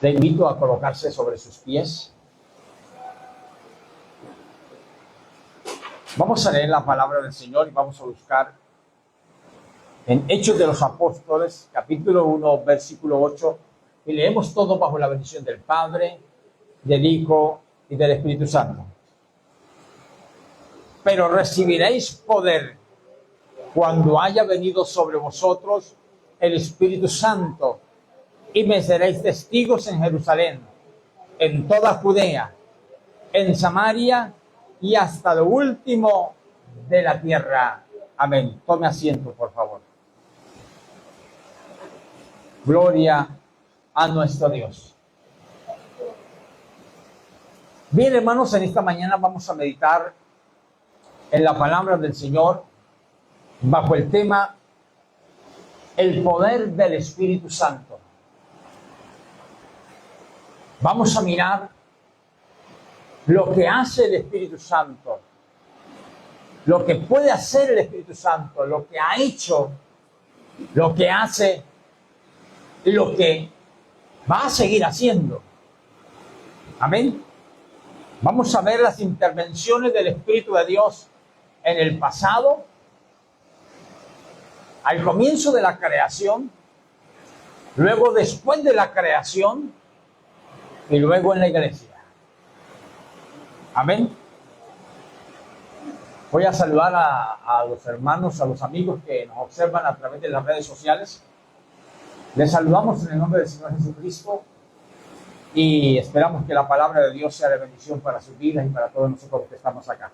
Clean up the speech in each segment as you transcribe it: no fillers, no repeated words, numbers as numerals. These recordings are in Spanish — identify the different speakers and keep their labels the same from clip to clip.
Speaker 1: Le invito a colocarse sobre sus pies. Vamos a leer la palabra del Señor y vamos a buscar en Hechos de los Apóstoles, capítulo 1, versículo 8, y leemos todo bajo la bendición del Padre, del Hijo y del Espíritu Santo. Pero recibiréis poder cuando haya venido sobre vosotros el Espíritu Santo, y me seréis testigos en Jerusalén, en toda Judea, en Samaria y hasta lo último de la tierra. Amén. Tome asiento, por favor. Gloria a nuestro Dios. Bien, hermanos, en esta mañana vamos a meditar en la palabra del Señor bajo el tema el poder del Espíritu Santo. Vamos a mirar lo que hace el Espíritu Santo, lo que puede hacer el Espíritu Santo, lo que ha hecho, lo que hace y lo que va a seguir haciendo. Amén. Vamos a ver las intervenciones del Espíritu de Dios en el pasado, al comienzo de la creación, luego después de la creación y luego en la iglesia. Amén. Voy a saludar a los hermanos, a los amigos que nos observan a través de las redes sociales. Les saludamos en el nombre del Señor Jesucristo y esperamos que la palabra de Dios sea de bendición para sus vidas y para todos nosotros que estamos acá.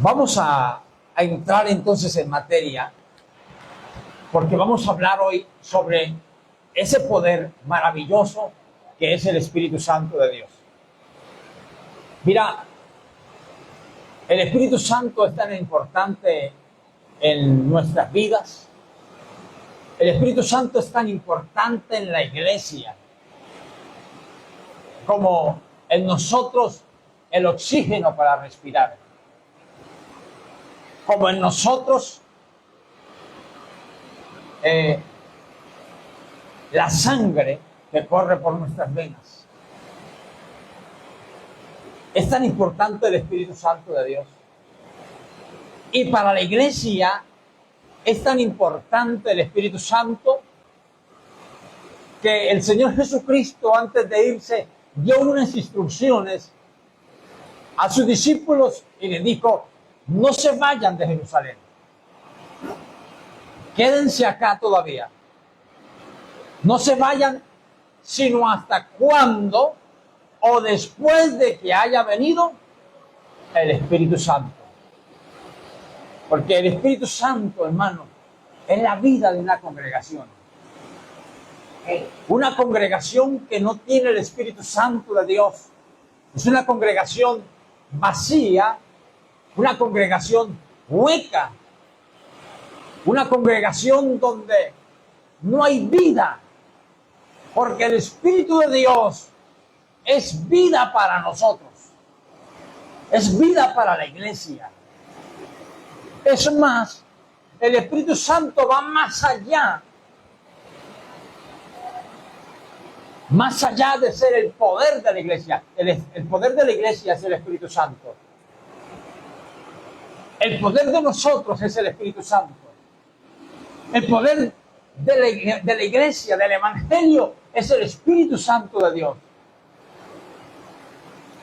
Speaker 1: Vamos a entrar entonces en materia, porque vamos a hablar hoy sobre ese poder maravilloso que es el Espíritu Santo de Dios. Mira, el Espíritu Santo es tan importante en nuestras vidas. El Espíritu Santo es tan importante en la iglesia como en nosotros el oxígeno para respirar, como en nosotros la sangre que corre por nuestras venas. Es tan importante el Espíritu Santo de Dios. Y para la iglesia es tan importante el Espíritu Santo que el Señor Jesucristo, antes de irse, dio unas instrucciones a sus discípulos y les dijo: no se vayan de Jerusalén, quédense acá todavía. No se vayan sino hasta cuando o después de que haya venido el Espíritu Santo. Porque el Espíritu Santo, hermano, es la vida de una congregación. Una congregación que no tiene el Espíritu Santo de Dios es una congregación vacía, una congregación hueca, una congregación donde no hay vida, porque el Espíritu de Dios es vida para nosotros, es vida para la iglesia. Es más, el Espíritu Santo va más allá de ser el poder de la iglesia. El poder de la iglesia es el Espíritu Santo. El poder de nosotros es el Espíritu Santo. El poder de la iglesia, del evangelio, es el Espíritu Santo de Dios.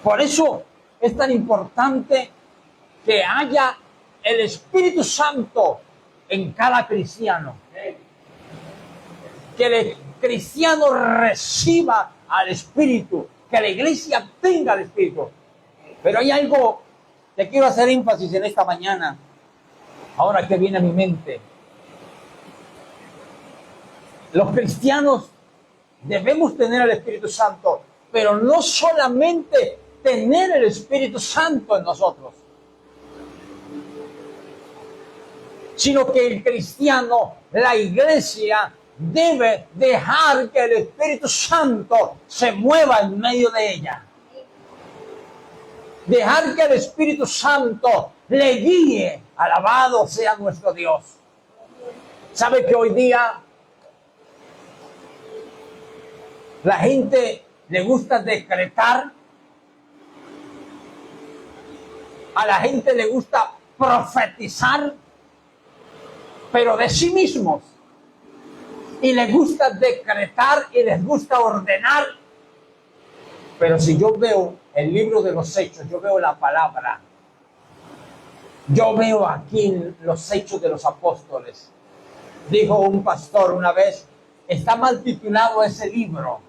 Speaker 1: Por eso es tan importante que haya el Espíritu Santo en cada cristiano. Que el cristiano reciba al Espíritu, que la iglesia tenga el Espíritu. Pero hay algo que quiero hacer énfasis en esta mañana, ahora que viene a mi mente. Los cristianos debemos tener el Espíritu Santo, pero no solamente tener el Espíritu Santo en nosotros, sino que el cristiano, la iglesia, debe dejar que el Espíritu Santo se mueva en medio de ella. Dejar que el Espíritu Santo le guíe. Alabado sea nuestro Dios. ¿Sabe que hoy día La gente le gusta decretar. A la gente le gusta profetizar, pero de sí mismos. Y les gusta decretar y les gusta ordenar. Pero si yo veo el libro de los Hechos, yo veo la palabra, yo veo aquí los Hechos de los Apóstoles. Dijo un pastor una vez, está mal titulado ese libro,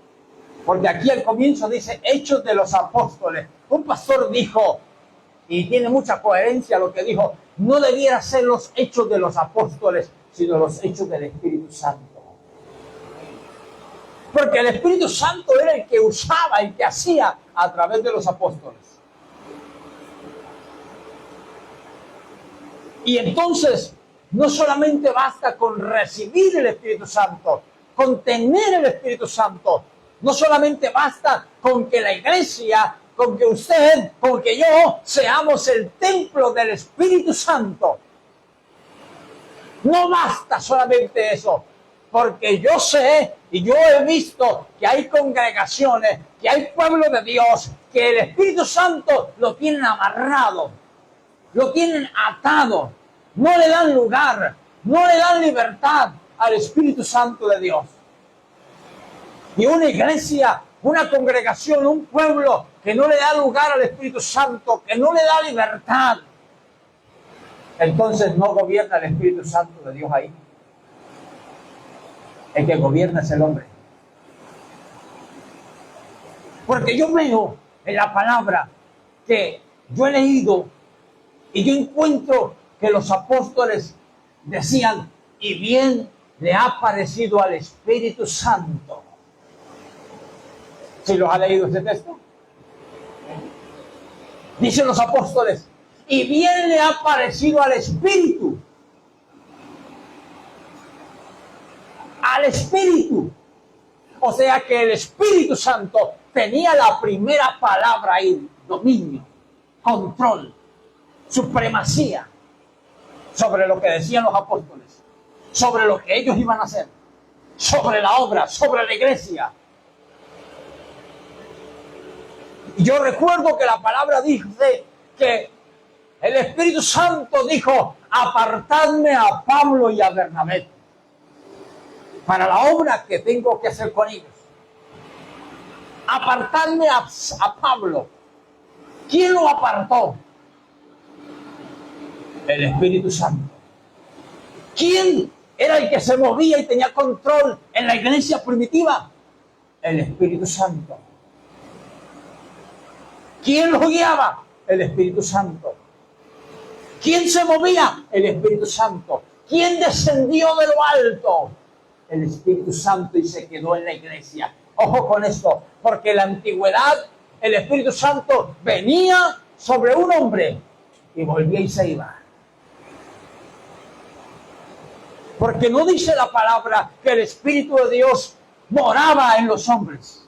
Speaker 1: porque aquí al comienzo dice Hechos de los Apóstoles. Un pastor dijo, y tiene mucha coherencia lo que dijo, no debiera ser los Hechos de los Apóstoles, sino los Hechos del Espíritu Santo. Porque el Espíritu Santo era el que usaba, el que hacía a través de los apóstoles. Y entonces, no solamente basta con recibir el Espíritu Santo, con tener el Espíritu Santo, no solamente basta con que la iglesia, con que usted, con que yo seamos el templo del Espíritu Santo. No basta solamente eso, porque yo sé y yo he visto que hay congregaciones, que hay pueblo de Dios, que el Espíritu Santo lo tienen amarrado, lo tienen atado, no le dan lugar, no le dan libertad al Espíritu Santo de Dios. Y una iglesia, una congregación, un pueblo que no le da lugar al Espíritu Santo, que no le da libertad, entonces no gobierna el Espíritu Santo de Dios ahí. El que gobierna es el hombre. Porque yo veo en la palabra que yo he leído y yo encuentro que los apóstoles decían, y bien le ha parecido al Espíritu Santo. ¿Sí los ha leído este texto? Dicen los apóstoles, y bien le ha parecido al Espíritu. Al Espíritu. O sea que el Espíritu Santo tenía la primera palabra ahí, dominio, control, supremacía sobre lo que decían los apóstoles, sobre lo que ellos iban a hacer, sobre la obra, sobre la iglesia. Y yo recuerdo que la palabra dice que el Espíritu Santo dijo, apartadme a Pablo y a Bernabé para la obra que tengo que hacer con ellos. Apartadme a Pablo. ¿Quién lo apartó? El Espíritu Santo. ¿Quién era el que se movía y tenía control en la iglesia primitiva? El Espíritu Santo. ¿Quién los guiaba? El Espíritu Santo. ¿Quién se movía? El Espíritu Santo. ¿Quién descendió de lo alto? El Espíritu Santo y se quedó en la iglesia. Ojo con esto, porque en la antigüedad el Espíritu Santo venía sobre un hombre y volvía y se iba. Porque no dice la palabra que el Espíritu de Dios moraba en los hombres.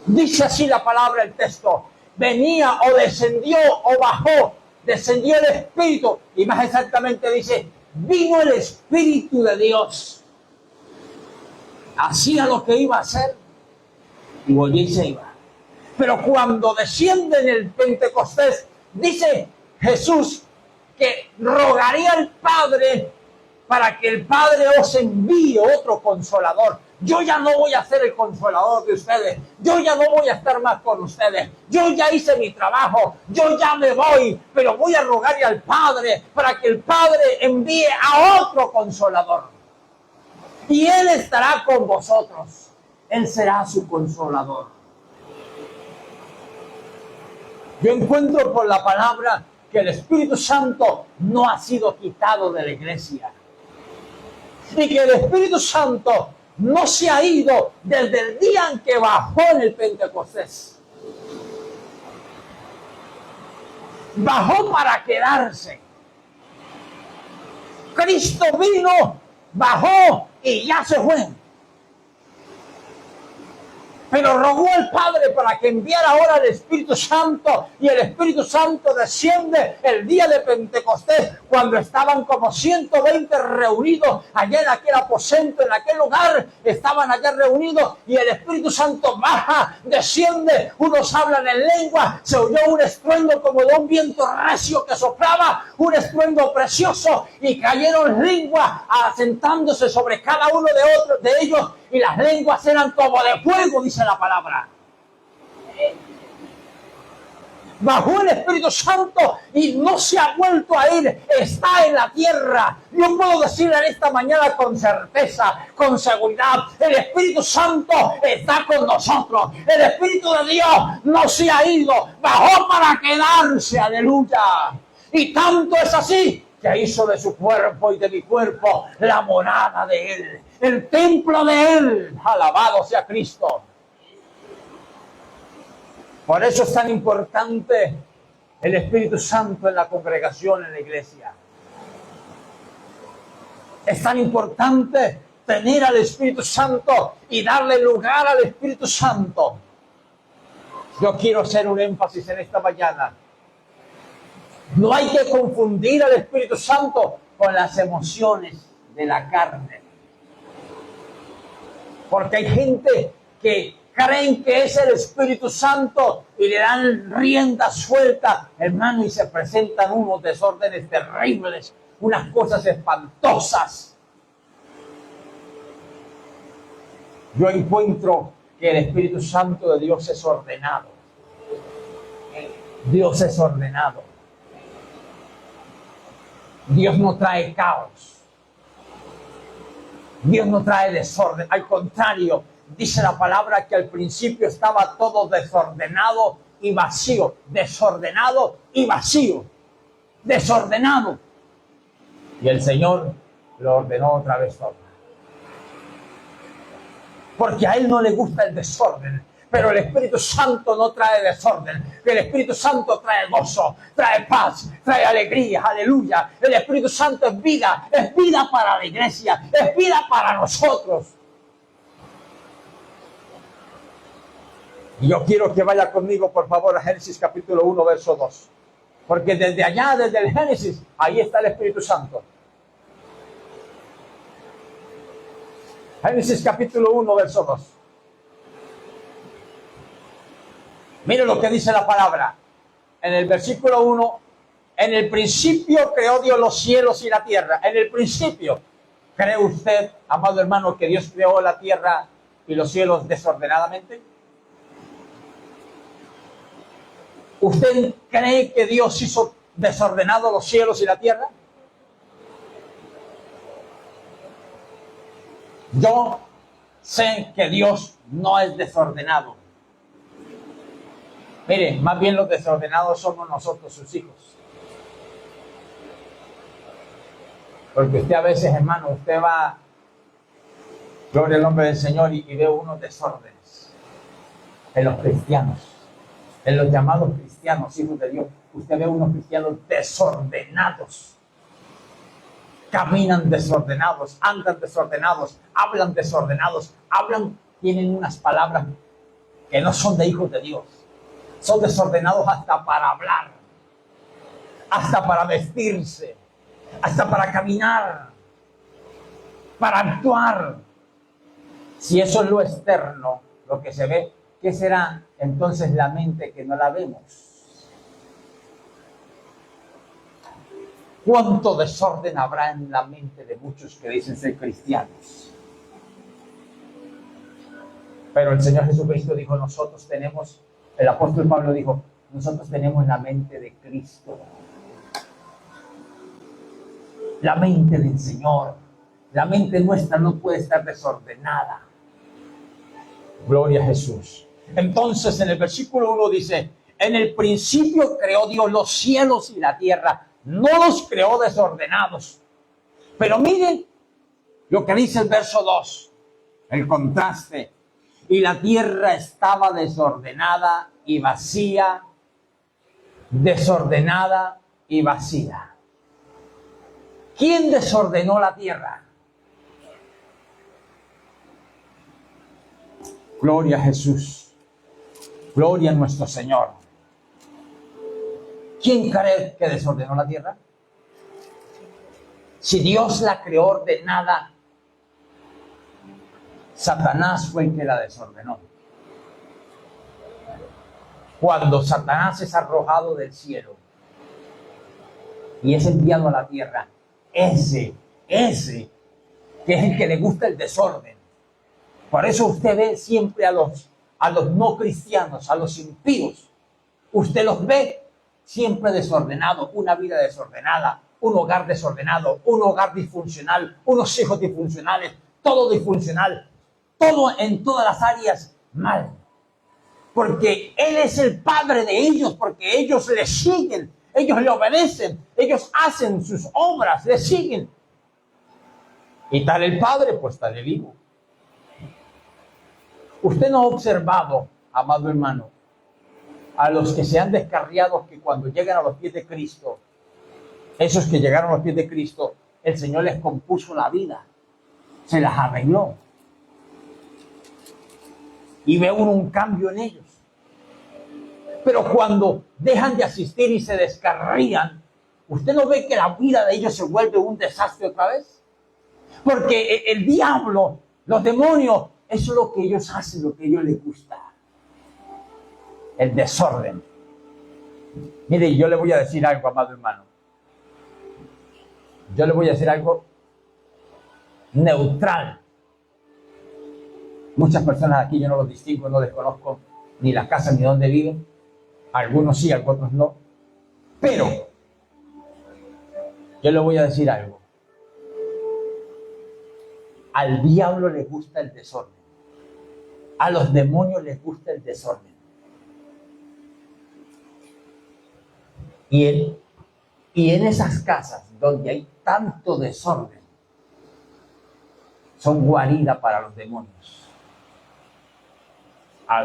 Speaker 1: Dice así la palabra, el texto. Venía o descendió o bajó. Descendió el Espíritu. Y más exactamente dice, vino el Espíritu de Dios. Hacía lo que iba a hacer y volvía y se iba. Pero cuando desciende en el Pentecostés, dice Jesús que rogaría al Padre para que el Padre os envíe otro consolador. Yo ya no voy a ser el consolador de ustedes. Yo ya no voy a estar más con ustedes. Yo ya hice mi trabajo. Yo ya me voy. Pero voy a rogarle al Padre para que el Padre envíe a otro consolador. Y Él estará con vosotros. Él será su consolador. Yo encuentro por la palabra que el Espíritu Santo no ha sido quitado de la iglesia. Y que el Espíritu Santo no se ha ido desde el día en que bajó en el Pentecostés. Bajó para quedarse. Cristo vino, bajó y ya se fue. Pero rogó al Padre para que enviara ahora el Espíritu Santo, y el Espíritu Santo desciende el día de Pentecostés, cuando estaban como 120 reunidos allá en aquel aposento, en aquel lugar, estaban allá reunidos, y el Espíritu Santo baja, desciende, unos hablan en lengua, se oyó un estruendo como de un viento recio que soplaba, un estruendo precioso, y cayeron lenguas asentándose sobre cada uno de ellos, y las lenguas eran como de fuego, dice la palabra. Bajó el Espíritu Santo y no se ha vuelto a ir, está en la tierra. Yo puedo decirle en esta mañana con certeza, con seguridad, el Espíritu Santo está con nosotros. El Espíritu de Dios no se ha ido, bajó para quedarse, aleluya. Y tanto es así que hizo de su cuerpo y de mi cuerpo la morada de Él, el templo de Él. Alabado sea Cristo. Por eso es tan importante el Espíritu Santo en la congregación, en la iglesia. Es tan importante tener al Espíritu Santo y darle lugar al Espíritu Santo. Yo quiero hacer un énfasis en esta mañana. No hay que confundir al Espíritu Santo con las emociones de la carne. Porque hay gente que creen que es el Espíritu Santo y le dan rienda suelta, hermano, y se presentan unos desórdenes terribles, unas cosas espantosas. Yo encuentro que el Espíritu Santo de Dios es ordenado. Dios es ordenado. Dios no trae caos. Dios no trae desorden. Al contrario, dice la palabra que al principio estaba todo desordenado y vacío. Desordenado y vacío. Desordenado. Y el Señor lo ordenó otra vez todo. Porque a Él no le gusta el desorden. Pero el Espíritu Santo no trae desorden. El Espíritu Santo trae gozo, trae paz, trae alegría, aleluya. El Espíritu Santo es vida para la iglesia, es vida para nosotros. Y yo quiero que vaya conmigo, por favor, a Génesis capítulo 1, verso 2. Porque desde allá, desde el Génesis, ahí está el Espíritu Santo. Génesis capítulo 1, verso 2. Mire lo que dice la palabra. En el versículo 1, en el principio creó Dios los cielos y la tierra. En el principio, ¿cree usted, amado hermano, que Dios creó la tierra y los cielos desordenadamente? ¿Usted cree que Dios hizo desordenados los cielos y la tierra? Yo sé que Dios no es desordenado. Mire, más bien los desordenados somos nosotros, sus hijos. Porque usted a veces, hermano, usted va, gloria al nombre del Señor, y ve unos desórdenes en los cristianos, en los llamados cristianos, hijos de Dios. Usted ve unos cristianos desordenados. Caminan desordenados, andan desordenados, hablan desordenados, tienen unas palabras que no son de hijos de Dios. Son desordenados hasta para hablar, hasta para vestirse, hasta para caminar, para actuar. Si eso es lo externo, lo que se ve, ¿qué será entonces la mente que no la vemos? ¿Cuánto desorden habrá en la mente de muchos que dicen ser cristianos? Pero el Señor Jesucristo dijo, el apóstol Pablo dijo, nosotros tenemos la mente de Cristo. La mente del Señor. La mente nuestra no puede estar desordenada. Gloria a Jesús. Entonces en el versículo 1 dice, en el principio creó Dios los cielos y la tierra. No los creó desordenados. Pero miren lo que dice el verso 2. El contraste. Y la tierra estaba desordenada y vacía. Desordenada y vacía. ¿Quién desordenó la tierra? Gloria a Jesús. Gloria a nuestro Señor. ¿Quién cree que desordenó la tierra? Si Dios la creó ordenada, Satanás fue el que la desordenó. Cuando Satanás es arrojado del cielo y es enviado a la tierra, ese que es el que le gusta el desorden. Por eso usted ve siempre a los no cristianos, a los impíos, usted los ve siempre desordenados, una vida desordenada, un hogar desordenado, un hogar disfuncional, unos hijos disfuncionales, todo disfuncional, todo en todas las áreas mal. Porque Él es el Padre de ellos, porque ellos le siguen, ellos le obedecen, ellos hacen sus obras, le siguen. Y tal el Padre, pues tal el Hijo. Usted no ha observado, amado hermano, a los que se han descarriado, que cuando llegan a los pies de Cristo, esos que llegaron a los pies de Cristo, el Señor les compuso la vida, se las arregló. Y ve uno un cambio en ellos. Pero cuando dejan de asistir y se descarrían, ¿usted no ve que la vida de ellos se vuelve un desastre otra vez? Porque el diablo, los demonios, eso es lo que ellos hacen, lo que a ellos les gusta. El desorden. Mire, yo le voy a decir algo, amado hermano. Yo le voy a decir algo neutral. Muchas personas aquí yo no los distingo, no les conozco ni la casa ni dónde viven. Algunos sí, algunos no. Pero yo le voy a decir algo. Al diablo le gusta el desorden. A los demonios les gusta el desorden. Y en esas casas donde hay tanto desorden, son guarida para los demonios.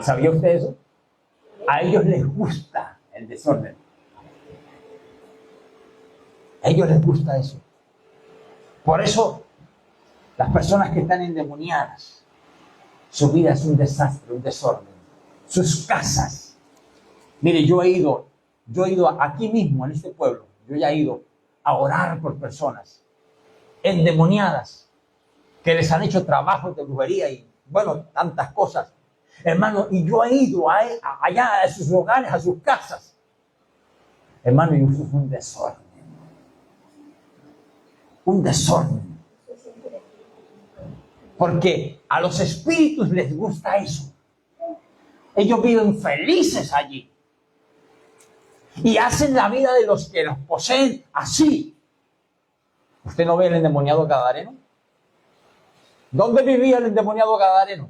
Speaker 1: ¿Sabía usted eso? A ellos les gusta el desorden. A ellos les gusta eso. Por eso, las personas que están endemoniadas, su vida es un desastre, un desorden. Sus casas. Mire, yo he ido aquí mismo, en este pueblo, yo ya he ido a orar por personas endemoniadas que les han hecho trabajos de brujería y, bueno, tantas cosas. Hermano, y yo he ido allá a sus hogares, a sus casas. Hermano, y eso es un desorden. Un desorden. Porque a los espíritus les gusta eso. Ellos viven felices allí. Y hacen la vida de los que los poseen así. ¿Usted no ve el endemoniado gadareno? ¿Dónde vivía el endemoniado gadareno?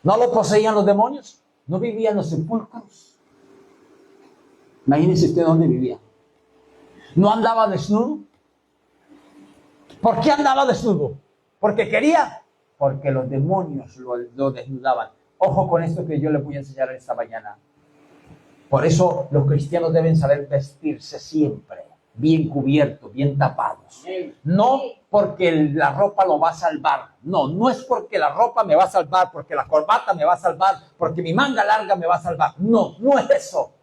Speaker 1: ¿No lo poseían los demonios? ¿No vivía en los sepulcros? Imagínese usted dónde vivía. ¿No andaba desnudo? ¿Por qué andaba desnudo? ¿Porque quería? Porque los demonios lo desnudaban. Ojo con esto que yo les voy a enseñar esta mañana. Por eso los cristianos deben saber vestirse siempre, bien cubiertos, bien tapados. No porque la ropa lo va a salvar. No es porque la ropa me va a salvar, porque la corbata me va a salvar, porque mi manga larga me va a salvar. No es eso.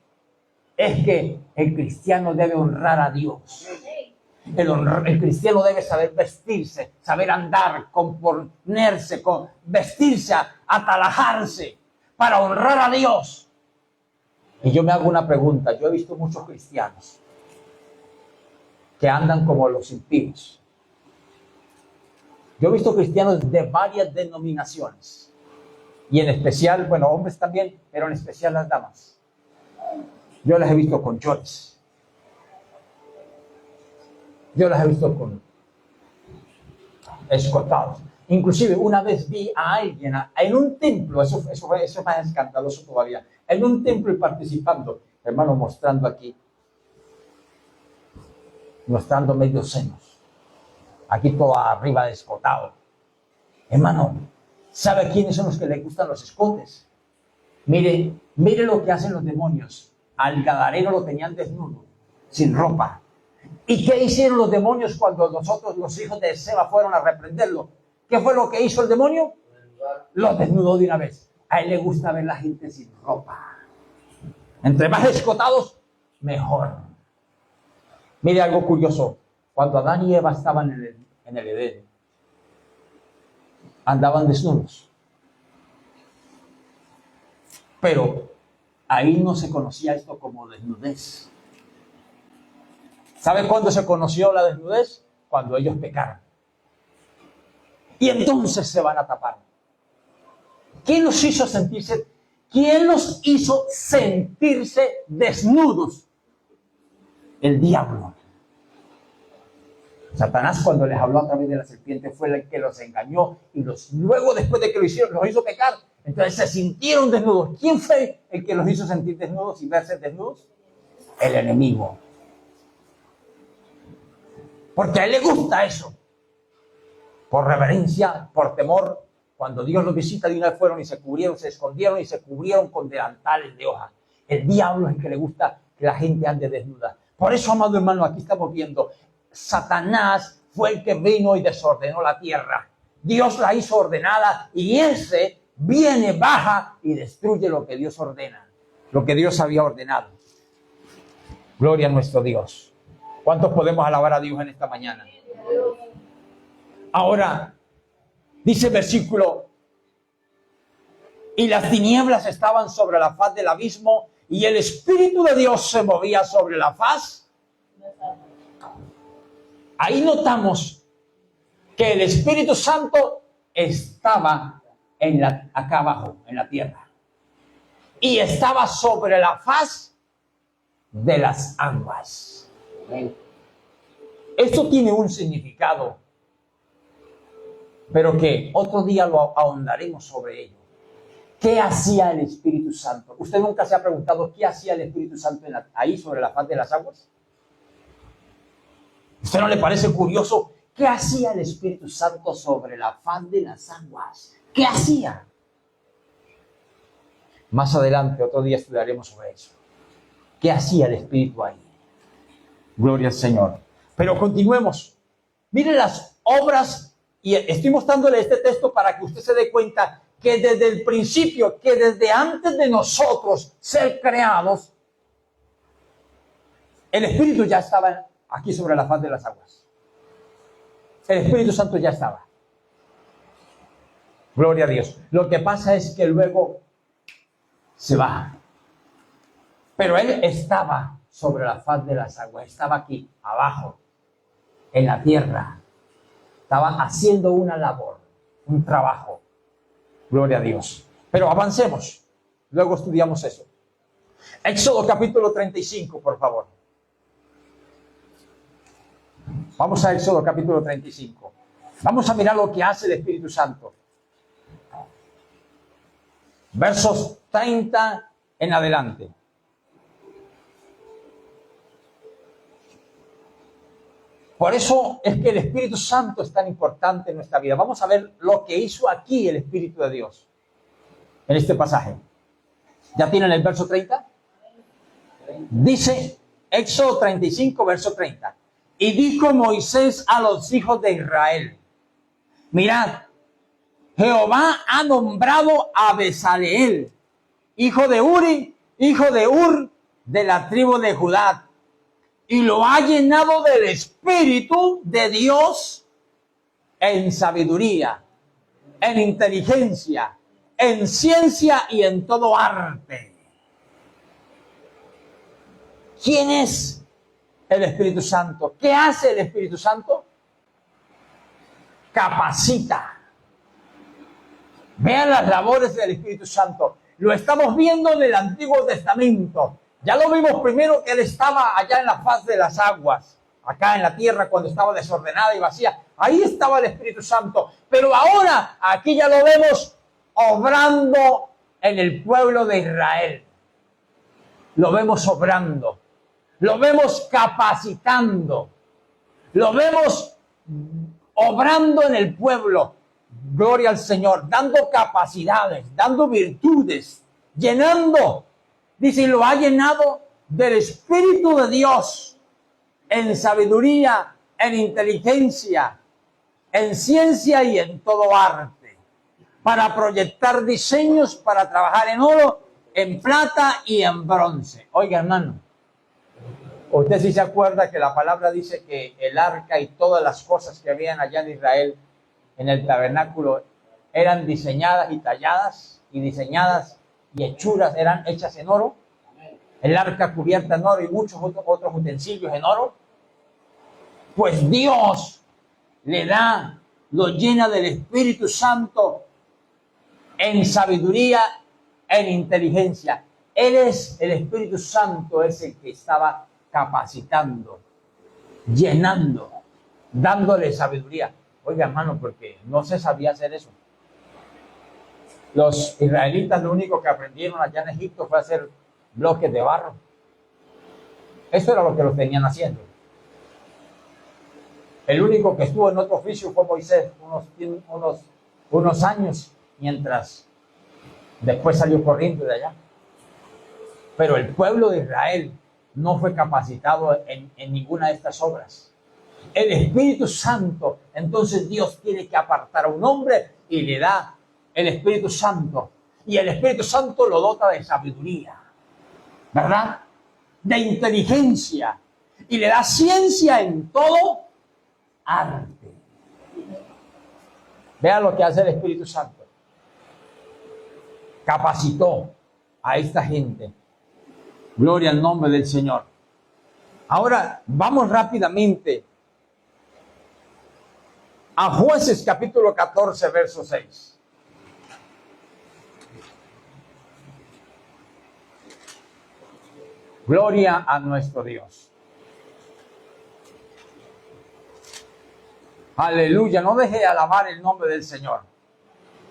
Speaker 1: Es que el cristiano debe honrar a Dios. El cristiano debe saber vestirse, saber andar, componerse, vestirse, atalajarse para honrar a Dios. Y yo me hago una pregunta. Yo he visto muchos cristianos que andan como los impíos. Yo he visto cristianos de varias denominaciones. Y en especial, bueno, hombres también, pero en especial las damas. Yo las he visto con chores. Yo las he visto con escotados. Inclusive una vez vi a alguien en un templo, eso es más escandaloso todavía, en un templo y participando, hermano, mostrando medios senos, aquí todo arriba escotado. Hermano, ¿sabe quiénes son los que le gustan los escotes? Mire lo que hacen los demonios. Al gadareno lo tenían desnudo, sin ropa. ¿Y qué hicieron los demonios cuando nosotros, los hijos de Seba, fueron a reprenderlo? ¿Qué fue lo que hizo el demonio? los desnudó de una vez. A él le gusta ver la gente sin ropa. Entre más escotados, mejor. Mire algo curioso. Cuando Adán y Eva estaban en el Edén, andaban desnudos. Pero ahí no se conocía esto como desnudez. ¿Sabe cuándo se conoció la desnudez? Cuando ellos pecaron. Y entonces se van a tapar. ¿Quién los hizo sentirse? ¿Quién los hizo sentirse desnudos? El diablo. Satanás, cuando les habló a través de la serpiente, fue el que los engañó y luego, después de que lo hicieron, los hizo pecar. Entonces se sintieron desnudos. ¿Quién fue el que los hizo sentir desnudos y verse desnudos? El enemigo. Porque a él le gusta eso. Por reverencia, por temor, cuando Dios los visita, de una vez fueron y se cubrieron, se escondieron y se cubrieron con delantales de hoja. El diablo es el que le gusta que la gente ande desnuda. Por eso, amado hermano, aquí estamos viendo, Satanás fue el que vino y desordenó la tierra. Dios la hizo ordenada y ese viene, baja y destruye lo que Dios ordena, lo que Dios había ordenado. Gloria a nuestro Dios. ¿Cuántos podemos alabar a Dios en esta mañana? Ahora, dice el versículo, y las tinieblas estaban sobre la faz del abismo, y el Espíritu de Dios se movía sobre la faz. Ahí notamos que el Espíritu Santo estaba acá abajo, en la tierra, y estaba sobre la faz de las aguas. Esto tiene un significado, pero que otro día lo ahondaremos sobre ello. ¿Qué hacía el Espíritu Santo? ¿Usted nunca se ha preguntado qué hacía el Espíritu Santo ahí sobre la faz de las aguas? ¿Usted no le parece curioso qué hacía el Espíritu Santo sobre la faz de las aguas? ¿Qué hacía? Más adelante, otro día estudiaremos sobre eso. ¿Qué hacía el Espíritu ahí? Gloria al Señor. Pero continuemos. Miren las obras, y estoy mostrándole este texto para que usted se dé cuenta que desde el principio, que desde antes de nosotros ser creados, el Espíritu ya estaba aquí sobre la faz de las aguas. El Espíritu Santo ya estaba. Gloria a Dios. Lo que pasa es que luego se va. Pero Él estaba sobre la faz de las aguas. Estaba aquí, abajo, en la tierra. Estaba haciendo una labor, un trabajo. Gloria a Dios. Pero avancemos. Luego estudiamos eso. Éxodo capítulo 35, por favor. Vamos a Éxodo capítulo 35. Vamos a mirar lo que hace el Espíritu Santo. Versos 30 en adelante. Por eso es que el Espíritu Santo es tan importante en nuestra vida. Vamos a ver lo que hizo aquí el Espíritu de Dios en este pasaje. ¿Ya tienen el verso 30? Dice Éxodo 35, verso 30. Y dijo Moisés a los hijos de Israel: mirad, Jehová ha nombrado a Bezaleel, hijo de Uri, hijo de Ur, de la tribu de Judá, y lo ha llenado del Espíritu de Dios en sabiduría, en inteligencia, en ciencia y en todo arte. ¿Quién es el Espíritu Santo? ¿Qué hace el Espíritu Santo? Capacita. Vean las labores del Espíritu Santo. Lo estamos viendo en el Antiguo Testamento. Ya lo vimos primero que Él estaba allá en la faz de las aguas, acá en la tierra cuando estaba desordenada y vacía. Ahí estaba el Espíritu Santo. Pero ahora aquí ya lo vemos obrando en el pueblo de Israel. Lo vemos obrando. Lo vemos capacitando. Lo vemos obrando en el pueblo. Gloria al Señor. Dando capacidades, dando virtudes, llenando. Dice, lo ha llenado del Espíritu de Dios en sabiduría, en inteligencia, en ciencia y en todo arte. para proyectar diseños, para trabajar en oro, en plata y en bronce. Oiga, hermano, usted sí se acuerda que la palabra dice que el arca y todas las cosas que habían allá en Israel, en el tabernáculo, eran diseñadas y talladas y diseñadas y hechuras, eran hechas en oro. El arca cubierta en oro y muchos otros utensilios en oro. Pues Dios le da, lo llena del Espíritu Santo en sabiduría, en inteligencia. Él es el Espíritu Santo, es el que estaba capacitando, llenando, dándole sabiduría. Oiga, hermano, porque no se sabía hacer eso. Los israelitas lo único que aprendieron allá en Egipto fue hacer bloques de barro. Eso era lo que los tenían haciendo. El único que estuvo en otro oficio fue Moisés, unos años, mientras después salió corriendo de allá. Pero el pueblo de Israel no fue capacitado en ninguna de estas obras. El Espíritu Santo, entonces Dios tiene que apartar a un hombre y le da el Espíritu Santo. Y el Espíritu Santo lo dota de sabiduría, ¿verdad? De inteligencia. Y le da ciencia en todo arte. Vean lo que hace el Espíritu Santo. Capacitó a esta gente. Gloria al nombre del Señor. Ahora vamos rápidamente a Jueces capítulo 14, verso 6. Gloria a nuestro Dios. Aleluya, no deje de alabar el nombre del Señor.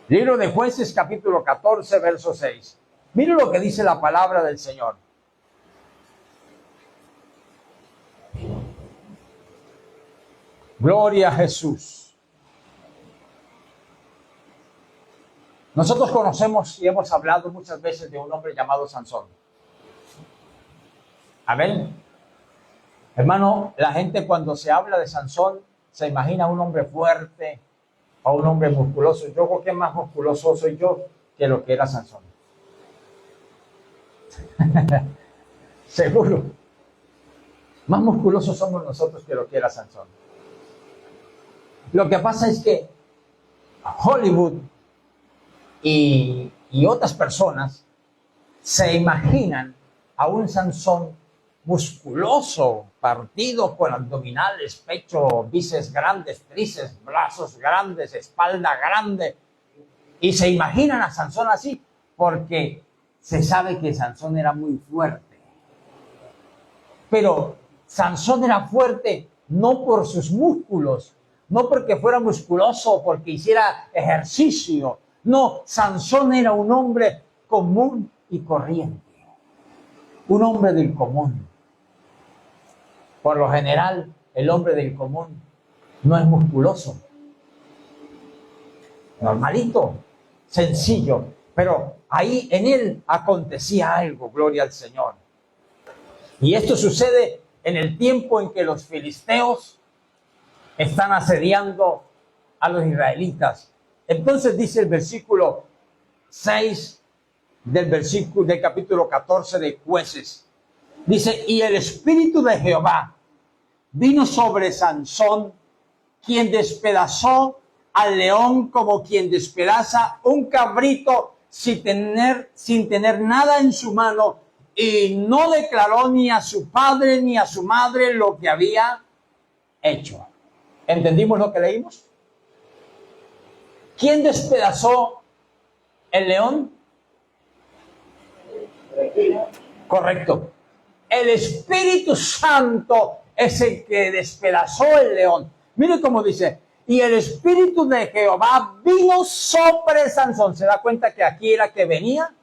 Speaker 1: Libro de Jueces capítulo 14, verso 6. Mire lo que dice la palabra del Señor. Gloria a Jesús. Nosotros conocemos y hemos hablado muchas veces de un hombre llamado Sansón. Amén. Hermano, la gente cuando se habla de Sansón se imagina un hombre fuerte o un hombre musculoso. Yo creo que más musculoso soy yo que lo que era Sansón. Seguro. Más musculosos somos nosotros que lo que era Sansón. Lo que pasa es que Hollywood y otras personas se imaginan a un Sansón musculoso, partido con abdominales, pecho, bíceps grandes, tríceps, brazos grandes, espalda grande. Y se imaginan a Sansón así porque se sabe que Sansón era muy fuerte. Pero Sansón era fuerte no por sus músculos, no porque fuera musculoso, porque hiciera ejercicio. No, Sansón era un hombre común y corriente. Un hombre del común. Por lo general, el hombre del común no es musculoso. Normalito, sencillo. Pero ahí en él acontecía algo, gloria al Señor. Y esto sucede en el tiempo en que los filisteos están asediando a los israelitas. Entonces dice el versículo 6 del capítulo 14 de Jueces. Dice, y el Espíritu de Jehová vino sobre Sansón, quien despedazó al león como quien despedaza un cabrito sin tener nada en su mano, y no declaró ni a su padre ni a su madre lo que había hecho. ¿Entendimos lo que leímos? ¿Quién despedazó el león? Correcto. El Espíritu Santo es el que despedazó el león. Mire cómo dice, y el Espíritu de Jehová vino sobre Sansón. ¿Se da cuenta que aquí era que venía?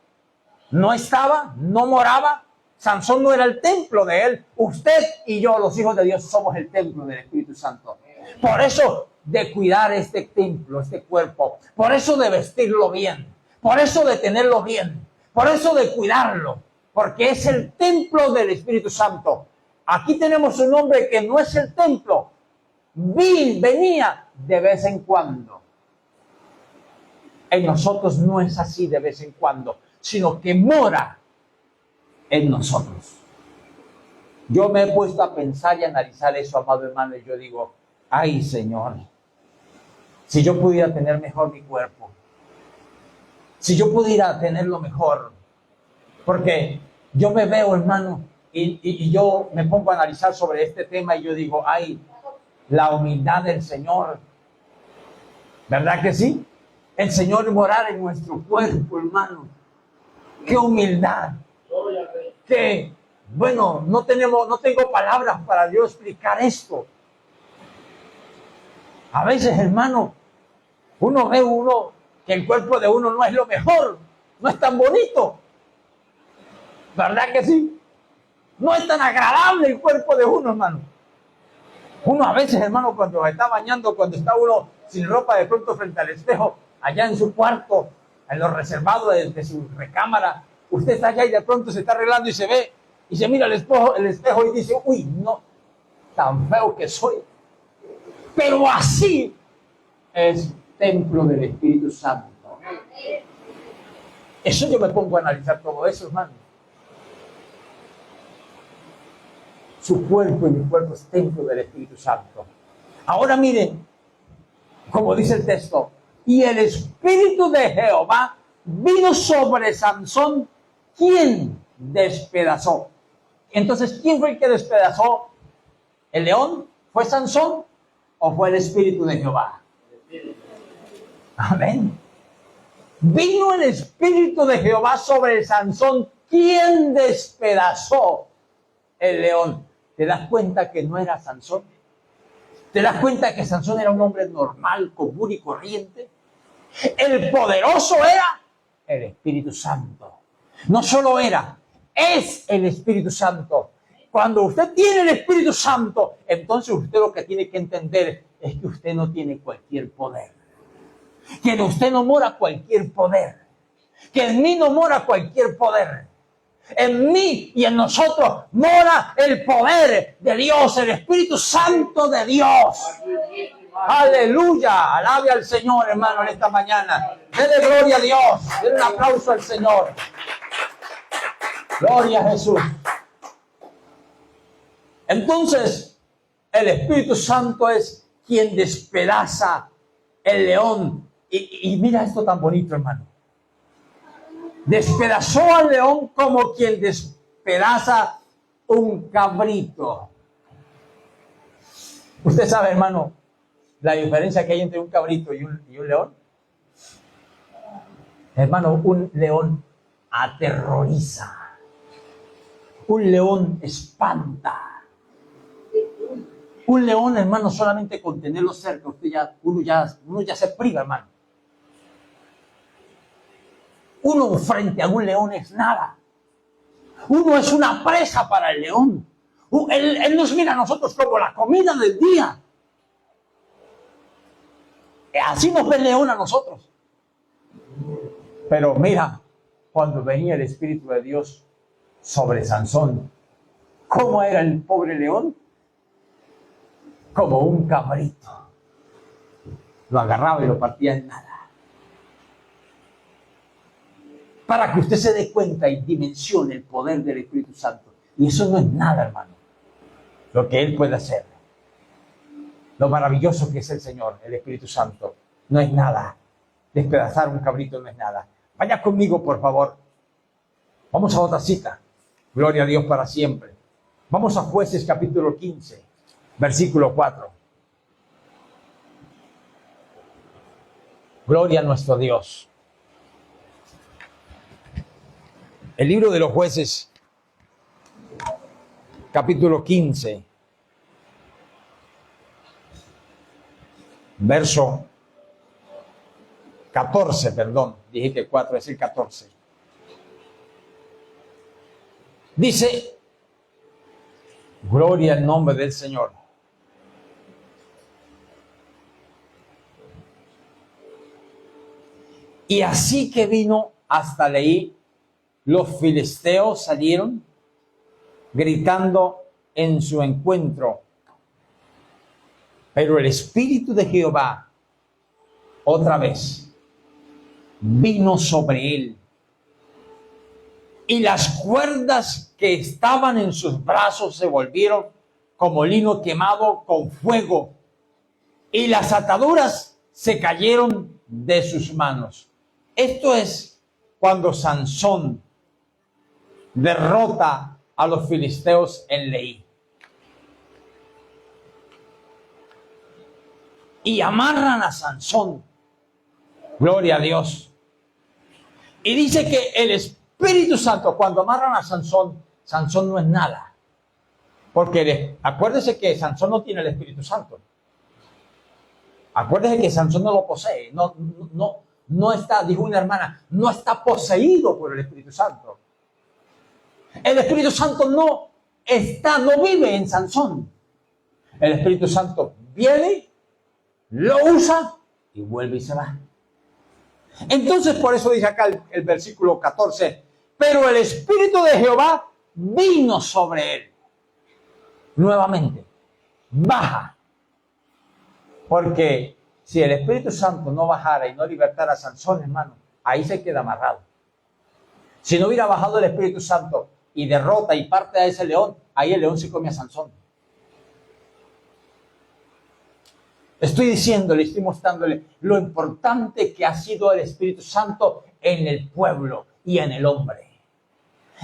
Speaker 1: No estaba, no moraba. Sansón no era el templo de él. Usted y yo, los hijos de Dios, somos el templo del Espíritu Santo. Por eso de cuidar este templo, este cuerpo. Por eso de vestirlo bien. Por eso de tenerlo bien. Por eso de cuidarlo. Porque es el templo del Espíritu Santo. Aquí tenemos un hombre que no es el templo. Venía de vez en cuando. En nosotros no es así de vez en cuando, sino que mora en nosotros. Yo me he puesto a pensar y analizar eso, amado hermano, y yo digo, ay, Señor, si yo pudiera tener mejor mi cuerpo, si yo pudiera tenerlo mejor, porque yo me veo, hermano, y yo me pongo a analizar sobre este tema y yo digo, ay, la humildad del Señor, ¿verdad que sí? El Señor morar en nuestro cuerpo, hermano. ¡Qué humildad! Que, bueno, no tengo palabras para yo explicar esto. A veces, hermano, uno ve que el cuerpo de uno no es lo mejor, no es tan bonito. ¿Verdad que sí? No es tan agradable el cuerpo de uno, hermano. Uno a veces, hermano, cuando está bañando, cuando está uno sin ropa de pronto frente al espejo, allá en su cuarto, en lo reservado de su recámara, usted está allá y de pronto se está arreglando y se ve, y se mira el espejo y dice, uy, no, tan feo que soy. Pero así es templo del Espíritu Santo. Eso yo me pongo a analizar todo eso, hermano. Su cuerpo y mi cuerpo es templo del Espíritu Santo. Ahora miren, como dice el texto, y el Espíritu de Jehová vino sobre Sansón, ¿quién despedazó? Entonces, ¿quién fue el que despedazó el león? ¿Fue Sansón o fue el Espíritu de Jehová? Amén. Vino el Espíritu de Jehová sobre Sansón, ¿quién despedazó el león? ¿Te das cuenta que no era Sansón? ¿Te das cuenta que Sansón era un hombre normal, común y corriente? El poderoso era el Espíritu Santo. No solo era, es el Espíritu Santo. Cuando usted tiene el Espíritu Santo, entonces usted lo que tiene que entender es que usted no tiene cualquier poder. Que en usted no mora cualquier poder. Que en mí no mora cualquier poder. En mí y en nosotros mora el poder de Dios, el Espíritu Santo de Dios. Aleluya, alabe al Señor, hermano, en esta mañana. Dele gloria a Dios, dele un aplauso al Señor. Gloria a Jesús. Entonces, el Espíritu Santo es quien despedaza el león. Y mira esto tan bonito, hermano. Despedazó al león como quien despedaza un cabrito. Usted sabe, hermano, la diferencia que hay entre un cabrito y un león. Hermano, un león aterroriza. Un león espanta. Un león, hermano, solamente con tenerlo cerca, uno ya se priva, hermano. Uno frente a un león es nada. Uno es una presa para el león. Él nos mira a nosotros como la comida del día. Así nos ve el león a nosotros. Pero mira, cuando venía el Espíritu de Dios sobre Sansón, ¿cómo era el pobre león? Como un cabrito. Lo agarraba y lo partía en nada. Para que usted se dé cuenta y dimensione el poder del Espíritu Santo. Y eso no es nada, hermano. Lo que Él puede hacer. Lo maravilloso que es el Señor, el Espíritu Santo. No es nada. Despedazar un cabrito no es nada. Vaya conmigo, por favor. Vamos a otra cita. Gloria a Dios para siempre. Vamos a Jueces capítulo 15, versículo 4. Gloria a nuestro Dios. El libro de los Jueces, capítulo 15, verso 14, perdón, dije que 4 es el 14. Dice, gloria al nombre del Señor. Y así que vino hasta Leí, los filisteos salieron gritando en su encuentro. Pero el Espíritu de Jehová otra vez vino sobre él, y las cuerdas que estaban en sus brazos se volvieron como lino quemado con fuego, y las ataduras se cayeron de sus manos. Esto es cuando Sansón derrota a los filisteos en Leí. Y amarran a Sansón. Gloria a Dios. Y dice que el Espíritu Santo, cuando amarran a Sansón, Sansón no es nada. Porque acuérdese que Sansón no tiene el Espíritu Santo. Acuérdese que Sansón no lo posee. No está, dijo una hermana, no está poseído por el Espíritu Santo. El Espíritu Santo no vive en Sansón. El Espíritu Santo viene, lo usa y vuelve y se va. Entonces, por eso dice acá el versículo 14, pero el Espíritu de Jehová vino sobre él. Nuevamente, baja. Porque si el Espíritu Santo no bajara y no libertara a Sansón, hermano, ahí se queda amarrado. Si no hubiera bajado el Espíritu Santo y derrota y parte a ese león, ahí el león se come a Sansón. Estoy diciéndole, estoy mostrándole lo importante que ha sido el Espíritu Santo en el pueblo y en el hombre.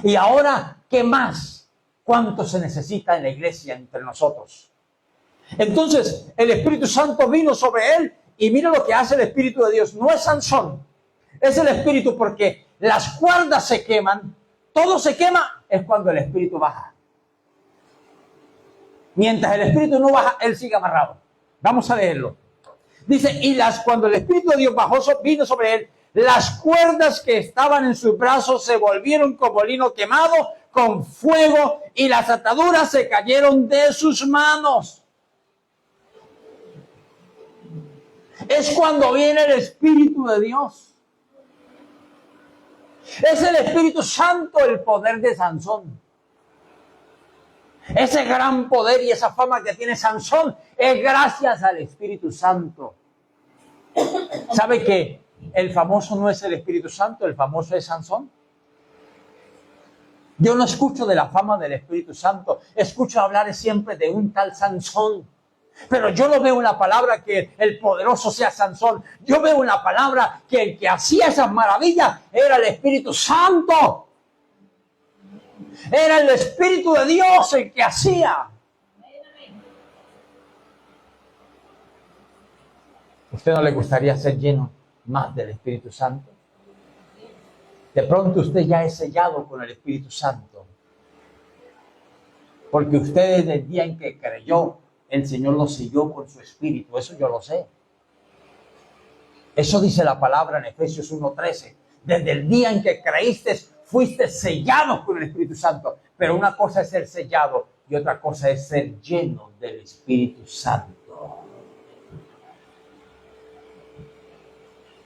Speaker 1: Y ahora, ¿qué más? ¿Cuánto se necesita en la iglesia entre nosotros? Entonces, el Espíritu Santo vino sobre él y mira lo que hace el Espíritu de Dios. No es Sansón, es el Espíritu, porque las cuerdas se queman, todo se quema, es cuando el Espíritu baja. Mientras el Espíritu no baja, él sigue amarrado. Vamos a leerlo. Dice, cuando el Espíritu de Dios vino sobre él, las cuerdas que estaban en sus brazos se volvieron como lino quemado con fuego y las ataduras se cayeron de sus manos. Es cuando viene el Espíritu de Dios. Es el Espíritu Santo el poder de Sansón. Ese gran poder y esa fama que tiene Sansón es gracias al Espíritu Santo. ¿Sabe que el famoso no es el Espíritu Santo, el famoso es Sansón? Yo no escucho de la fama del Espíritu Santo, escucho hablar siempre de un tal Sansón. Pero yo no veo en la palabra que el poderoso sea Sansón. Yo veo en la palabra que el que hacía esas maravillas era el Espíritu Santo. Era el Espíritu de Dios el que hacía. ¿Usted no le gustaría ser lleno más del Espíritu Santo? De pronto usted ya es sellado con el Espíritu Santo. Porque usted desde el día en que creyó, el Señor lo selló con su Espíritu. Eso yo lo sé. Eso dice la palabra en Efesios 1:13. Desde el día en que creíste, fuiste sellado con el Espíritu Santo. Pero una cosa es ser sellado y otra cosa es ser lleno del Espíritu Santo.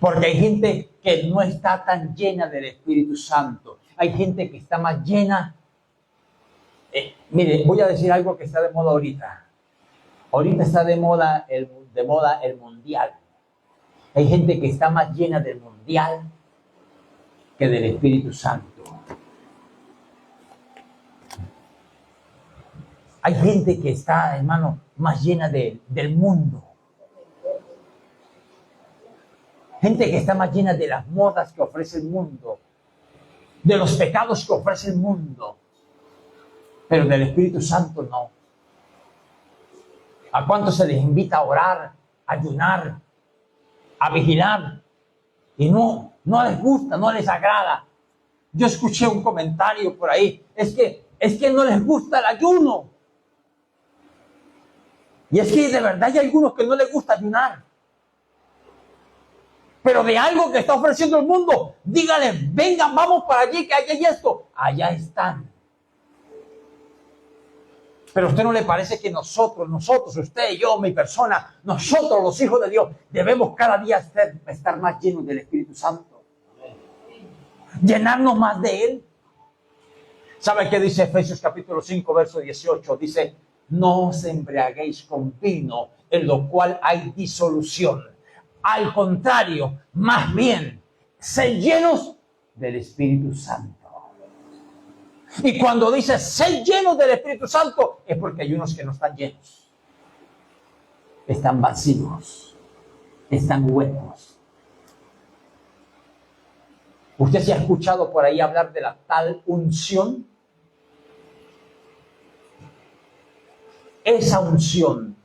Speaker 1: Porque hay gente que no está tan llena del Espíritu Santo. Hay gente que está más llena. Mire, voy a decir algo que está de moda ahorita. Ahorita está de moda el mundial. Hay gente que está más llena del mundial que del Espíritu Santo. Hay gente que está, hermano, más llena del mundo. Gente que está más llena de las modas que ofrece el mundo, de los pecados que ofrece el mundo, pero del Espíritu Santo no. ¿A cuántos se les invita a orar, a ayunar, a vigilar? Y no les gusta, no les agrada. Yo escuché un comentario por ahí, es que no les gusta el ayuno. Y es que de verdad hay algunos que no les gusta ayunar. Pero de algo que está ofreciendo el mundo, díganle, vengan, vamos para allí, que allá hay esto. Allá están. Pero a usted no le parece que nosotros, usted, yo, mi persona, nosotros los hijos de Dios, debemos cada día estar más llenos del Espíritu Santo. Llenarnos más de Él. ¿Sabe qué dice Efesios capítulo 5, verso 18? Dice, no os embriaguéis con vino, en lo cual hay disolución. Al contrario, más bien, sed llenos del Espíritu Santo. Y cuando dice sed llenos del Espíritu Santo, es porque hay unos que no están llenos. Están vacíos. Están huecos. ¿Usted se ha escuchado por ahí hablar de la tal unción? Esa unción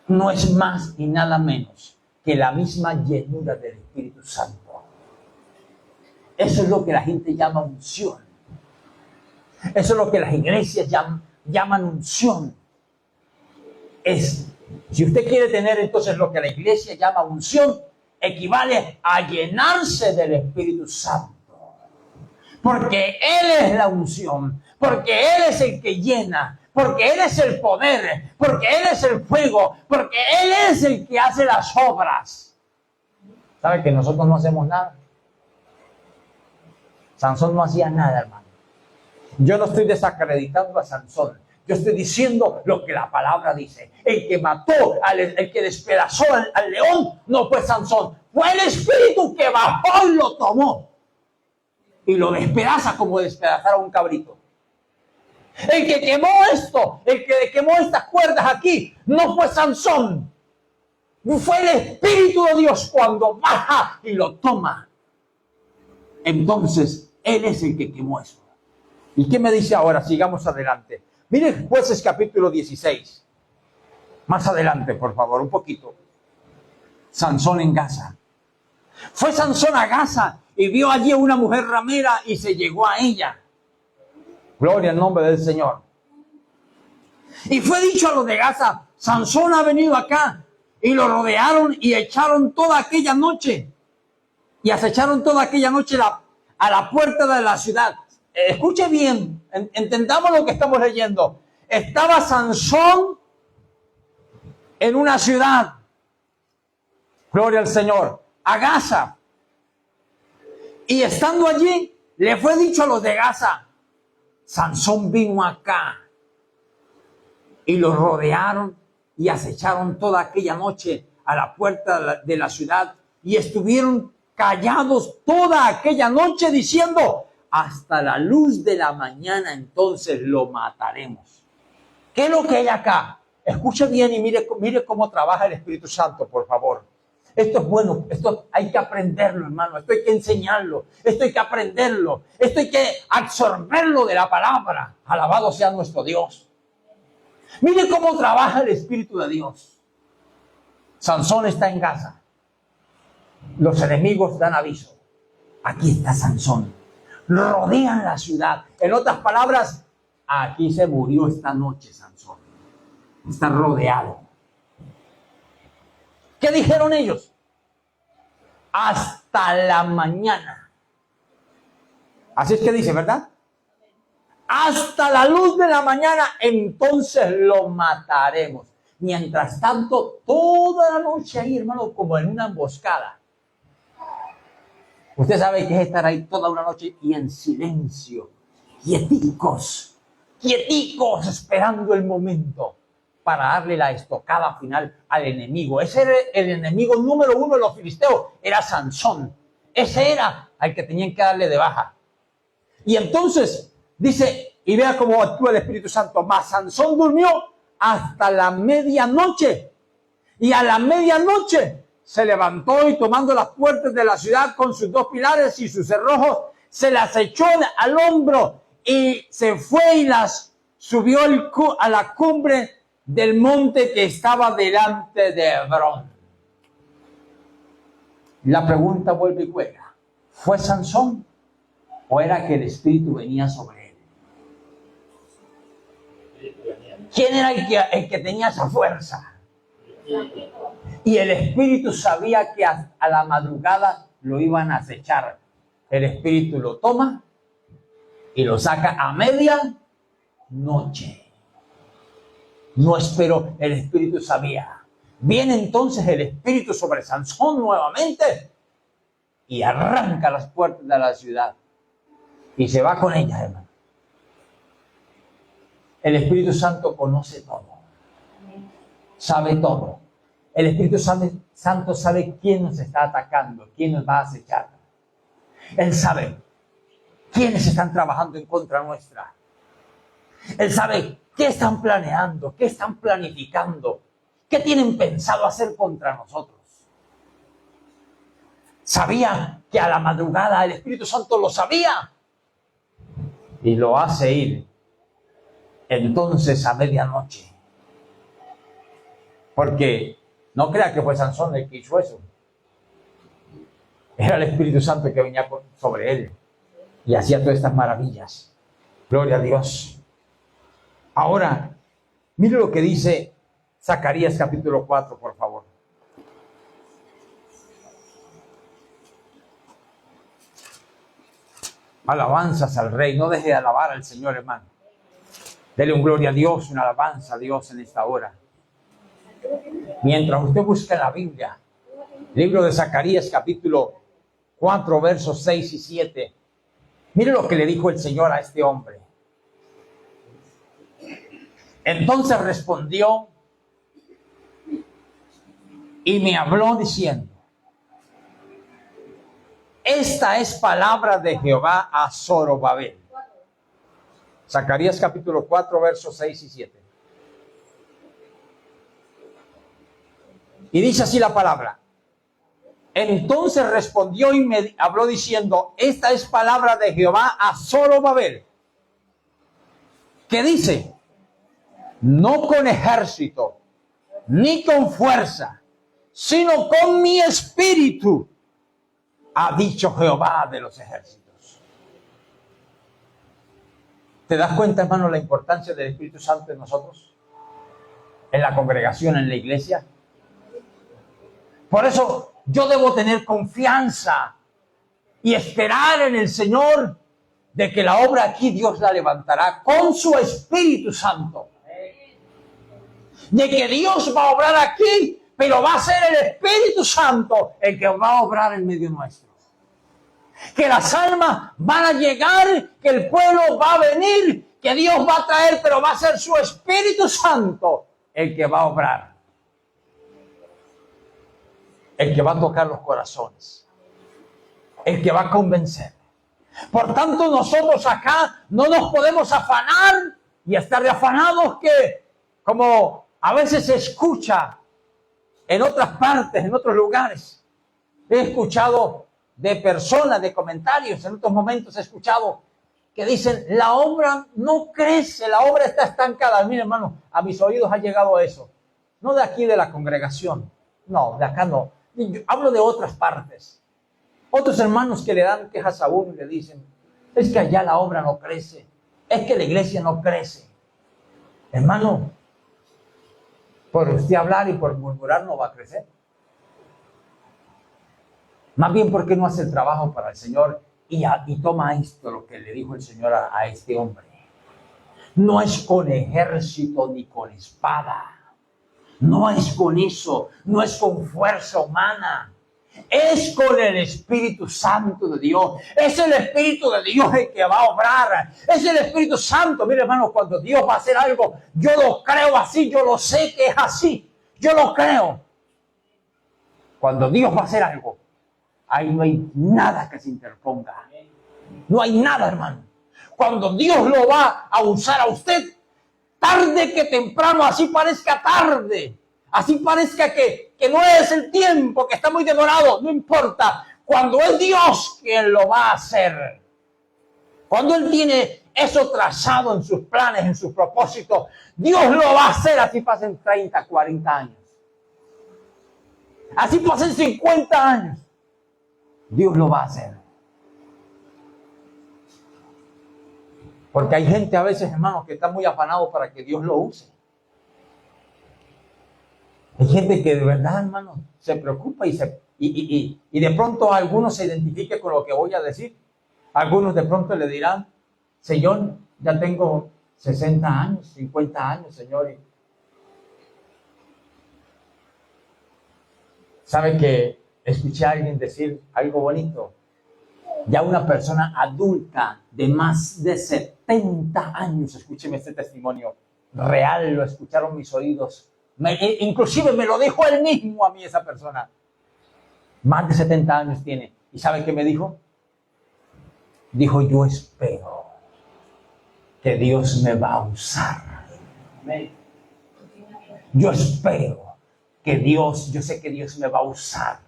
Speaker 1: no es más y nada menos que la misma llenura del Espíritu Santo. Eso es lo que la gente llama unción. Eso es lo que las iglesias llaman unción. Si usted quiere tener entonces lo que la iglesia llama unción, equivale a llenarse del Espíritu Santo. Porque Él es la unción, porque Él es el que llena, porque Él es el poder, porque Él es el fuego, porque Él es el que hace las obras. ¿Sabe que nosotros no hacemos nada? Sansón no hacía nada, hermano. Yo no estoy desacreditando a Sansón. Yo estoy diciendo lo que la palabra dice. El que mató, el que despedazó al león, no fue Sansón. Fue el espíritu que bajó y lo tomó. Y lo despedaza como despedazar a un cabrito. El que quemó esto, el que quemó estas cuerdas aquí, no fue Sansón. Fue el Espíritu de Dios cuando baja y lo toma. Entonces, Él es el que quemó eso. ¿Y qué me dice ahora? Sigamos adelante. Miren Jueces capítulo 16. Más adelante, por favor, un poquito. Sansón en Gaza. Fue Sansón a Gaza y vio allí a una mujer ramera y se llegó a ella. Gloria al nombre del Señor. Y fue dicho a los de Gaza, Sansón ha venido acá. Y lo rodearon y echaron toda aquella noche. Y acecharon toda aquella noche a la puerta de la ciudad. Escuche bien, entendamos lo que estamos leyendo. Estaba Sansón en una ciudad. Gloria al Señor. A Gaza. Y estando allí, le fue dicho a los de Gaza, Sansón vino acá. Y lo rodearon y acecharon toda aquella noche a la puerta de la ciudad. Y estuvieron callados toda aquella noche diciendo, hasta la luz de la mañana entonces lo mataremos. ¿Qué es lo que hay acá? Escuche bien y mire cómo trabaja el Espíritu Santo, por favor. Esto es bueno, esto hay que aprenderlo, hermano. Esto hay que enseñarlo, esto hay que aprenderlo, esto hay que absorberlo de la palabra. Alabado sea nuestro Dios. Mire cómo trabaja el Espíritu de Dios. Sansón está en Gaza. Los enemigos dan aviso. Aquí está Sansón. Rodean la ciudad. En otras palabras, aquí se murió esta noche Sansón. Está rodeado. ¿Qué dijeron ellos? Hasta la mañana. Así es que dice, ¿verdad? Hasta la luz de la mañana, entonces lo mataremos. Mientras tanto, toda la noche ahí, hermano, como en una emboscada. Usted sabe que es estar ahí toda una noche y en silencio, quieticos, esperando el momento para darle la estocada final al enemigo. Ese era el enemigo número uno de los filisteos, era Sansón. Ese era al que tenían que darle de baja. Y entonces dice, y vea cómo actúa el Espíritu Santo, mas Sansón durmió hasta la medianoche. Y a la medianoche se levantó y tomando las puertas de la ciudad con sus dos pilares y sus cerrojos, se las echó al hombro y se fue y las subió a la cumbre del monte que estaba delante de Hebrón. La pregunta vuelve y juega. ¿Fue Sansón o era que el Espíritu venía sobre él? ¿Quién era el que tenía esa fuerza? Y el Espíritu sabía que a la madrugada lo iban a acechar. El Espíritu lo toma y lo saca a media noche. No esperó, el Espíritu sabía. Viene entonces el Espíritu sobre Sansón nuevamente y arranca las puertas de la ciudad y se va con ellas, hermano. El Espíritu Santo conoce todo, sabe todo. El Espíritu Santo sabe quién nos está atacando, quién nos va a acechar. Él sabe quiénes están trabajando en contra nuestra. Él sabe qué están planeando, qué están planificando, qué tienen pensado hacer contra nosotros. Sabía que a la madrugada el Espíritu Santo lo sabía y lo hace ir entonces a medianoche. Porque no crea que fue Sansón el que hizo eso. Era el Espíritu Santo que venía sobre él y hacía todas estas maravillas. Gloria a Dios. Ahora, mire lo que dice Zacarías capítulo 4, por favor. Alabanzas al Rey. No deje de alabar al Señor, hermano. Dele un gloria a Dios, una alabanza a Dios en esta hora. Mientras usted busca en la Biblia, libro de Zacarías capítulo 4, versos 6 y 7. Mire lo que le dijo el Señor a este hombre. Entonces respondió y me habló diciendo: esta es palabra de Jehová a Zorobabel. Zacarías capítulo 4, versos 6 y 7. Y dice así la palabra. Entonces respondió y me habló diciendo: esta es palabra de Jehová a Zorobabel, que dice: no con ejército, ni con fuerza, sino con mi espíritu, ha dicho Jehová de los ejércitos. ¿Te das cuenta, hermano, la importancia del Espíritu Santo en nosotros? En la congregación, en la iglesia. Por eso yo debo tener confianza y esperar en el Señor de que la obra aquí Dios la levantará con su Espíritu Santo. De que Dios va a obrar aquí, pero va a ser el Espíritu Santo el que va a obrar en medio nuestro. Que las almas van a llegar, que el pueblo va a venir, que Dios va a traer, pero va a ser su Espíritu Santo el que va a obrar. El que va a tocar los corazones. El que va a convencer. Por tanto, nosotros acá no nos podemos afanar y estar de afanados que, como a veces se escucha en otras partes, en otros lugares. He escuchado de personas, de comentarios, en otros momentos he escuchado que dicen: la obra no crece, la obra está estancada. Mira, hermano, a mis oídos ha llegado eso. No de aquí de la congregación, no, de acá no. Yo hablo de otras partes. Otros hermanos que le dan quejas a uno y le dicen: es que allá la obra no crece, es que la iglesia no crece. Hermano, por usted hablar y por murmurar no va a crecer. Más bien, ¿por qué no hace el trabajo para el Señor y toma esto, lo que le dijo el Señor a este hombre? No es con ejército ni con espada. No es con eso, no es con fuerza humana. Es con el Espíritu Santo de Dios. Es el Espíritu de Dios el que va a obrar. Es el Espíritu Santo. Mire, hermano, cuando Dios va a hacer algo, yo lo creo así, yo lo sé que es así. Yo lo creo. Cuando Dios va a hacer algo, ahí no hay nada que se interponga. No hay nada, hermano. Cuando Dios lo va a usar a usted, tarde que temprano, así parezca tarde, así parezca que no es el tiempo, que está muy demorado, no importa. Cuando es Dios quien lo va a hacer, cuando Él tiene eso trazado en sus planes, en sus propósitos, Dios lo va a hacer, así pasen 30, 40 años. Así pasen 50 años. Dios lo va a hacer. Porque hay gente a veces, hermanos, que está muy afanado para que Dios lo use. Hay gente que de verdad, hermanos, se preocupa y de pronto algunos se identifiquen con lo que voy a decir. Algunos de pronto le dirán: Señor, ya tengo 60 años, 50 años, Señor. Y ¿sabe que escuché a alguien decir algo bonito? Ya una persona adulta de más de 70 años, escúcheme este testimonio real, lo escucharon mis oídos. Inclusive me lo dijo él mismo a mí, esa persona. Más de 70 años tiene. ¿Y sabe qué me dijo? dijo, yo espero que Dios me va a usar. Yo espero que Dios, yo sé que Dios me va a usar.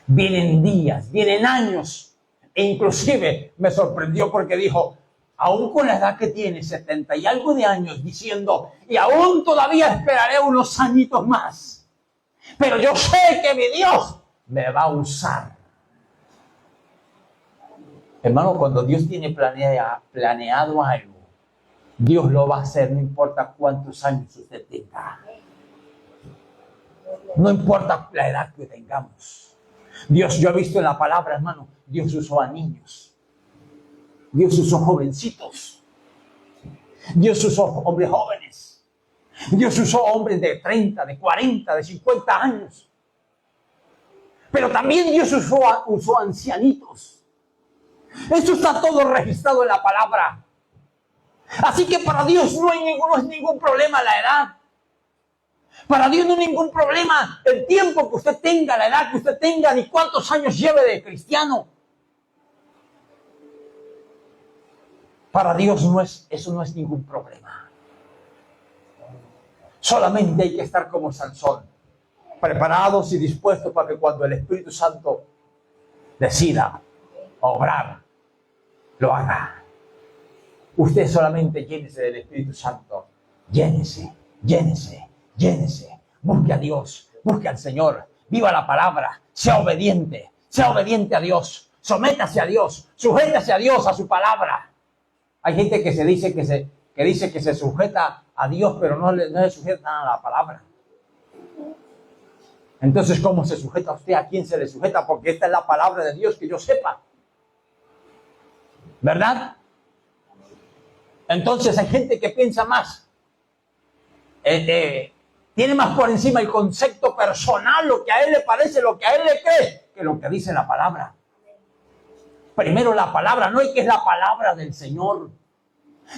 Speaker 1: Vienen días, vienen años, e inclusive me sorprendió porque dijo, aún con la edad que tiene, 70 y algo de años, diciendo, y aún todavía esperaré unos añitos más, pero yo sé que mi Dios me va a usar. Hermano, cuando Dios tiene planeado algo, Dios lo va a hacer, no importa cuántos años usted tenga. No importa la edad que tengamos. Dios, yo he visto en la palabra, hermano, Dios usó a niños. Dios usó jovencitos. Dios usó hombres jóvenes. Dios usó hombres de 30, de 40, de 50 años. Pero también Dios usó ancianitos. Eso está todo registrado en la palabra. Así que para Dios no es ningún problema la edad. Para Dios no hay ningún problema el tiempo que usted tenga, la edad que usted tenga, ni cuántos años lleve de cristiano. Para Dios eso no es ningún problema. Solamente hay que estar como Sansón, preparados y dispuestos para que cuando el Espíritu Santo decida obrar, lo haga. Usted solamente llénese del Espíritu Santo. Llénese, llénese, llénese. Busque a Dios, busque al Señor. Viva la palabra. Sea obediente a Dios. Sométase a Dios, sujétase a Dios, a su palabra. Hay gente que dice que se sujeta a Dios, pero no le sujeta a la palabra. Entonces, ¿cómo se sujeta usted? ¿A quién se le sujeta? Porque esta es la palabra de Dios que yo sepa. ¿Verdad? Entonces hay gente que piensa más, tiene más por encima el concepto personal, lo que a él le parece, lo que a él le cree, que lo que dice la palabra. Primero la palabra, no es que es la palabra del Señor.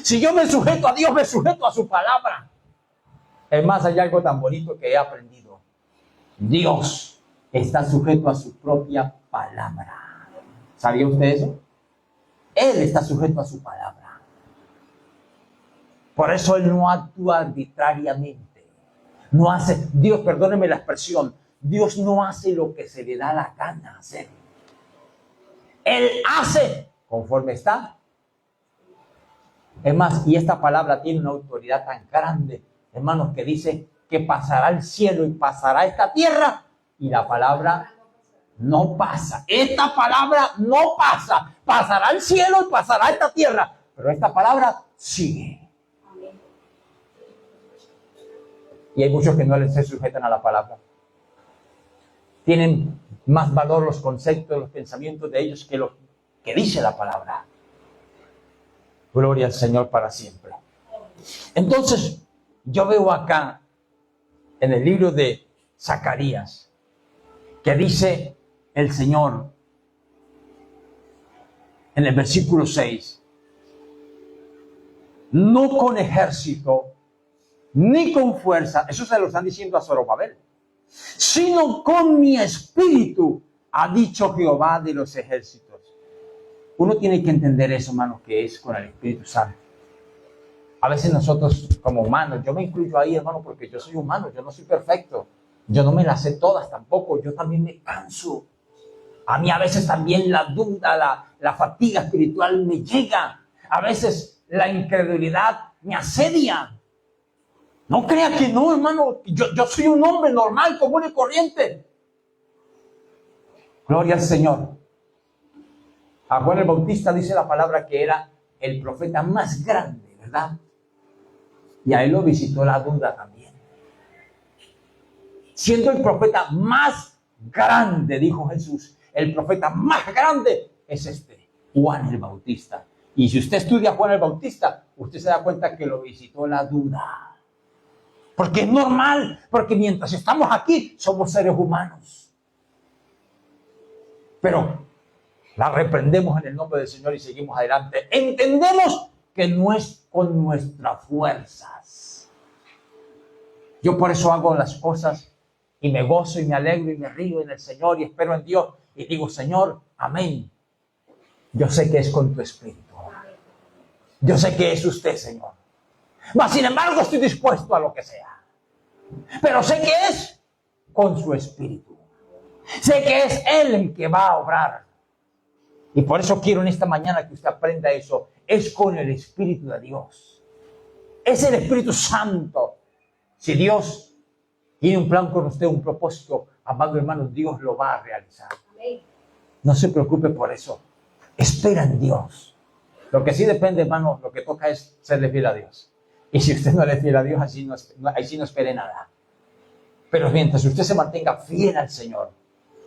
Speaker 1: Si yo me sujeto a Dios, me sujeto a su palabra. Es más, hay algo tan bonito que he aprendido. Dios está sujeto a su propia palabra. ¿Sabía usted eso? Él está sujeto a su palabra. Por eso Él no actúa arbitrariamente. No hace, Dios, perdóneme la expresión, Dios no hace lo que se le da la gana hacer. Él hace conforme está. Es más, y esta palabra tiene una autoridad tan grande, hermanos, que dice que pasará el cielo y pasará esta tierra, y la palabra no pasa. Esta palabra no pasa. Pasará el cielo y pasará esta tierra, pero esta palabra sigue. Y hay muchos que no se sujetan a la palabra. Tienen más valor los conceptos, los pensamientos de ellos que lo que dice la palabra. Gloria al Señor para siempre. Entonces, yo veo acá, en el libro de Zacarías, que dice el Señor, en el versículo 6, no con ejército, ni con fuerza, eso se lo están diciendo a Zorobabel, sino con mi espíritu, ha dicho Jehová de los ejércitos. Uno tiene que entender eso, hermanos, que es con el Espíritu Santo. A veces nosotros, como humanos, yo me incluyo ahí, hermano, porque yo soy humano, yo no soy perfecto, yo no me las sé todas tampoco, yo también me canso. A mí a veces también la duda, la fatiga espiritual me llega. A veces la incredulidad me asedia. No crea que no, hermano. Yo soy un hombre normal, común y corriente. Gloria al Señor. A Juan el Bautista dice la palabra que era el profeta más grande, ¿verdad? Y a él lo visitó la duda también. Siendo el profeta más grande, dijo Jesús, el profeta más grande es Juan el Bautista. Y si usted estudia a Juan el Bautista, usted se da cuenta que lo visitó la duda. Porque es normal, porque mientras estamos aquí, somos seres humanos. Pero la reprendemos en el nombre del Señor y seguimos adelante. Entendemos que no es con nuestras fuerzas. Yo por eso hago las cosas y me gozo y me alegro y me río en el Señor y espero en Dios y digo, Señor, amén. Yo sé que es con tu espíritu. Yo sé que es usted, Señor. Mas, sin embargo, estoy dispuesto a lo que sea. Pero sé que es con su espíritu. Sé que es Él el que va a obrar. Y por eso quiero en esta mañana que usted aprenda eso. Es con el Espíritu de Dios. Es el Espíritu Santo. Si Dios tiene un plan con usted, un propósito, amado hermano, Dios lo va a realizar. No se preocupe por eso. Espera en Dios. Lo que sí depende, hermano, lo que toca es serle fiel a Dios. Y si usted no le es fiel a Dios, ahí sí no espere nada. Pero mientras usted se mantenga fiel al Señor,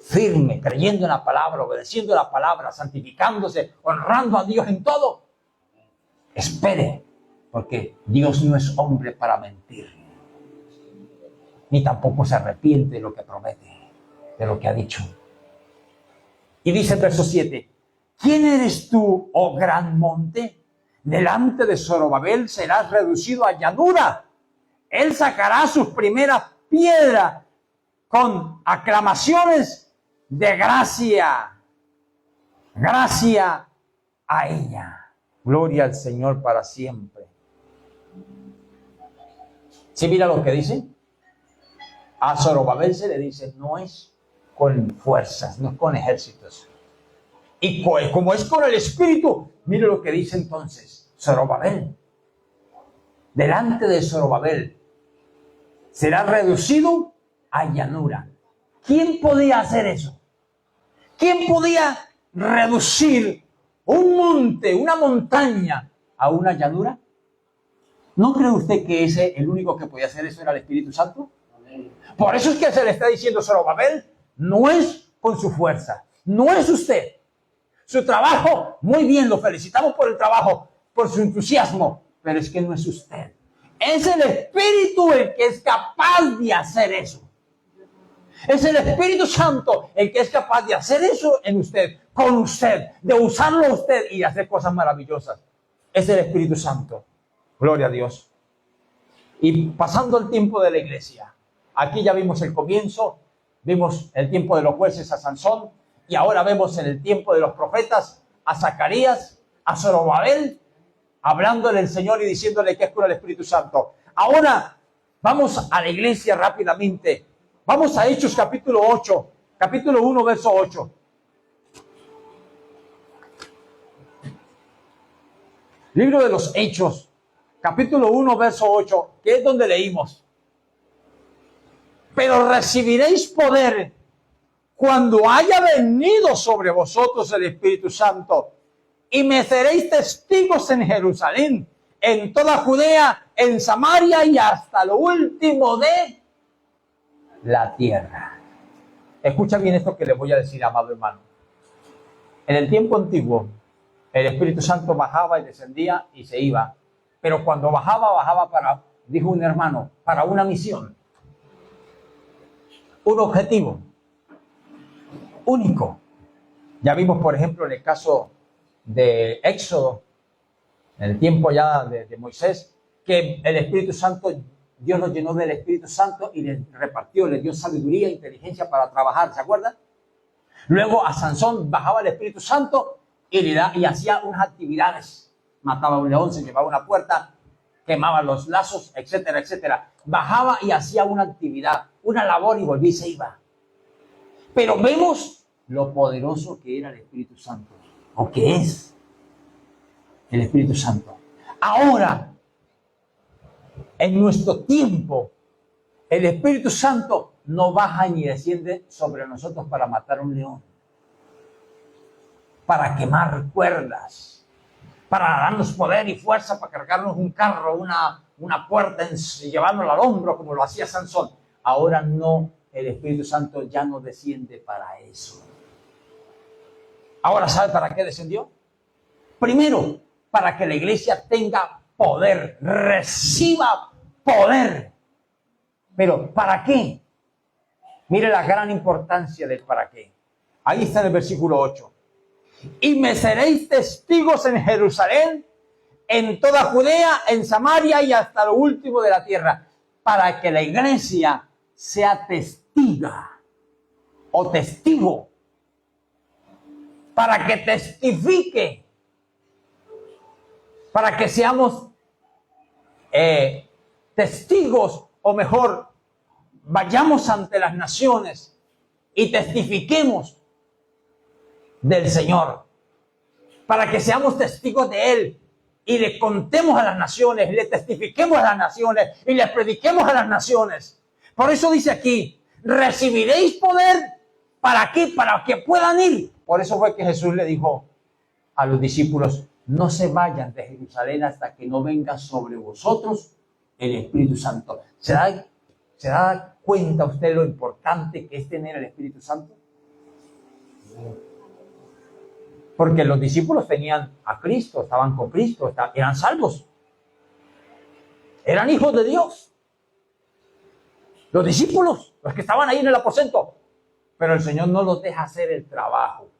Speaker 1: firme, creyendo en la palabra, obedeciendo la palabra, santificándose, honrando a Dios en todo, espere, porque Dios no es hombre para mentir, ni tampoco se arrepiente de lo que promete, de lo que ha dicho. Y dice el verso 7, ¿quién eres tú, oh gran monte? Delante de Zorobabel serás reducido a llanura. Él sacará sus primeras piedras con aclamaciones de gracia. Gracia a ella. Gloria al Señor para siempre. ¿Sí mira lo que dice? A Zorobabel se le dice, no es con fuerzas, no es con ejércitos. Y como es con el Espíritu, mire lo que dice entonces Zorobabel. Delante de Zorobabel será reducido a llanura. ¿Quién podía hacer eso? ¿Quién podía reducir un monte, una montaña, a una llanura? ¿No cree usted que el único que podía hacer eso era el Espíritu Santo? Por eso es que se le está diciendo a Zorobabel, no es con su fuerza, no es usted. Su trabajo, muy bien, lo felicitamos por el trabajo, por su entusiasmo, pero es que no es usted. Es el Espíritu el que es capaz de hacer eso. Es el Espíritu Santo el que es capaz de hacer eso en usted, con usted, de usarlo a usted y de hacer cosas maravillosas. Es el Espíritu Santo. Gloria a Dios. Y pasando el tiempo de la iglesia, aquí ya vimos el comienzo, vimos el tiempo de los jueces a Sansón, y ahora vemos en el tiempo de los profetas a Zacarías, a Zorobabel, hablándole al Señor y diciéndole que es con el Espíritu Santo. Ahora vamos a la iglesia rápidamente. Vamos a Hechos capítulo 8, capítulo 1, verso 8. Libro de los Hechos, capítulo 1, verso 8, que es donde leímos. Pero recibiréis poder cuando haya venido sobre vosotros el Espíritu Santo, y me seréis testigos en Jerusalén, en toda Judea, en Samaria y hasta lo último de la tierra. Escucha bien esto que les voy a decir, amado hermano. En el tiempo antiguo, el Espíritu Santo bajaba y descendía y se iba. Pero cuando bajaba para, dijo un hermano, para una misión, un objetivo único. Ya vimos, por ejemplo, en el caso de Éxodo, en el tiempo ya de Moisés, que el Espíritu Santo, Dios lo llenó del Espíritu Santo y le repartió, le dio sabiduría e inteligencia para trabajar, ¿se acuerdan? Luego a Sansón bajaba el Espíritu Santo y hacía unas actividades. Mataba a un león, se llevaba una puerta, quemaba los lazos, etcétera, etcétera. Bajaba y hacía una actividad, una labor y volvía y se iba. Pero vemos lo poderoso que era el Espíritu Santo, o que es el Espíritu Santo. Ahora, en nuestro tiempo, el Espíritu Santo no baja ni desciende sobre nosotros para matar a un león, para quemar cuerdas, para darnos poder y fuerza para cargarnos un carro, una puerta, llevándola al hombro como lo hacía Sansón. Ahora no, el Espíritu Santo ya no desciende para eso. Ahora, ¿sabe para qué descendió? Primero, para que la iglesia tenga poder, reciba poder. Pero, ¿para qué? Mire la gran importancia del para qué. Ahí está en el versículo 8. Y me seréis testigos en Jerusalén, en toda Judea, en Samaria y hasta lo último de la tierra, para que la iglesia sea testiga o testigo para que testifique, para que seamos testigos, o mejor, vayamos ante las naciones y testifiquemos del Señor, para que seamos testigos de Él y le contemos a las naciones, le testifiquemos a las naciones y le prediquemos a las naciones. Por eso dice aquí, recibiréis poder. ¿Para qué? Para que puedan ir. Por eso fue que Jesús le dijo a los discípulos, no se vayan de Jerusalén hasta que no venga sobre vosotros el Espíritu Santo. ¿Se da cuenta usted lo importante que es tener el Espíritu Santo? Porque los discípulos tenían a Cristo, estaban con Cristo, eran salvos. Eran hijos de Dios. Los discípulos, los que estaban ahí en el aposento. Pero el Señor no los deja hacer el trabajo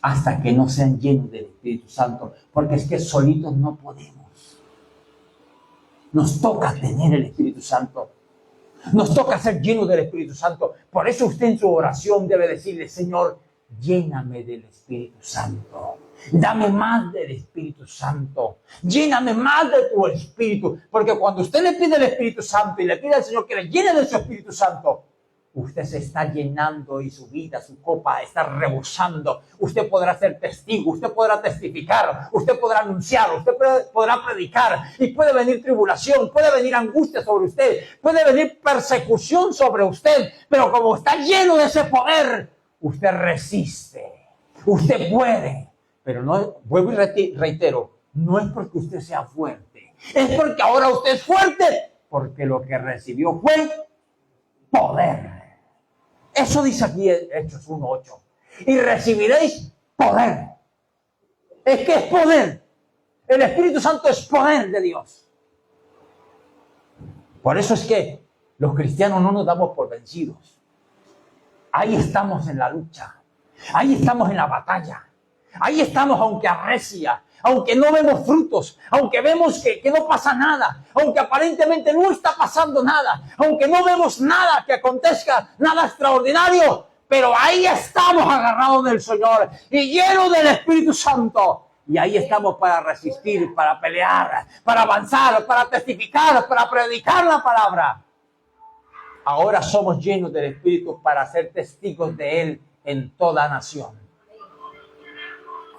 Speaker 1: hasta que no sean llenos del Espíritu Santo. Porque es que solitos no podemos. Nos toca tener el Espíritu Santo. Nos toca ser llenos del Espíritu Santo. Por eso usted en su oración debe decirle, Señor, lléname del Espíritu Santo. Dame más del Espíritu Santo. Lléname más de tu Espíritu. Porque cuando usted le pide el Espíritu Santo y le pide al Señor que le llene de su Espíritu Santo, usted se está llenando y su vida, su copa está rebosando. Usted podrá ser testigo, usted podrá testificar, usted podrá anunciar, usted podrá predicar. Y puede venir tribulación, puede venir angustia sobre usted, puede venir persecución sobre usted. Pero como está lleno de ese poder, usted resiste, usted puede. Pero no, vuelvo y reitero, no es porque usted sea fuerte, es porque ahora usted es fuerte, porque lo que recibió fue poder. Eso dice aquí Hechos 1:8. Y recibiréis poder. Es que es poder. El Espíritu Santo es poder de Dios. Por eso es que los cristianos no nos damos por vencidos. Ahí estamos en la lucha. Ahí estamos en la batalla. Ahí estamos aunque arrecia, aunque no vemos frutos, aunque vemos que no pasa nada, aunque aparentemente no está pasando nada, aunque no vemos nada que acontezca, nada extraordinario, pero ahí estamos agarrados del Señor y llenos del Espíritu Santo. Y ahí estamos para resistir, para pelear, para avanzar, para testificar, para predicar la palabra. Ahora somos llenos del Espíritu para ser testigos de Él en toda nación.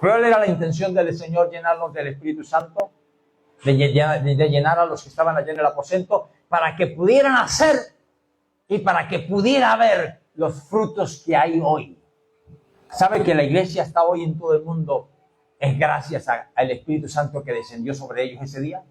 Speaker 1: ¿Cuál era la intención del Señor? Llenarnos del Espíritu Santo, de llenar a los que estaban allá en el aposento, para que pudieran hacer y para que pudiera haber los frutos que hay hoy. ¿Sabe que la iglesia está hoy en todo el mundo? Es gracias al Espíritu Santo que descendió sobre ellos ese día.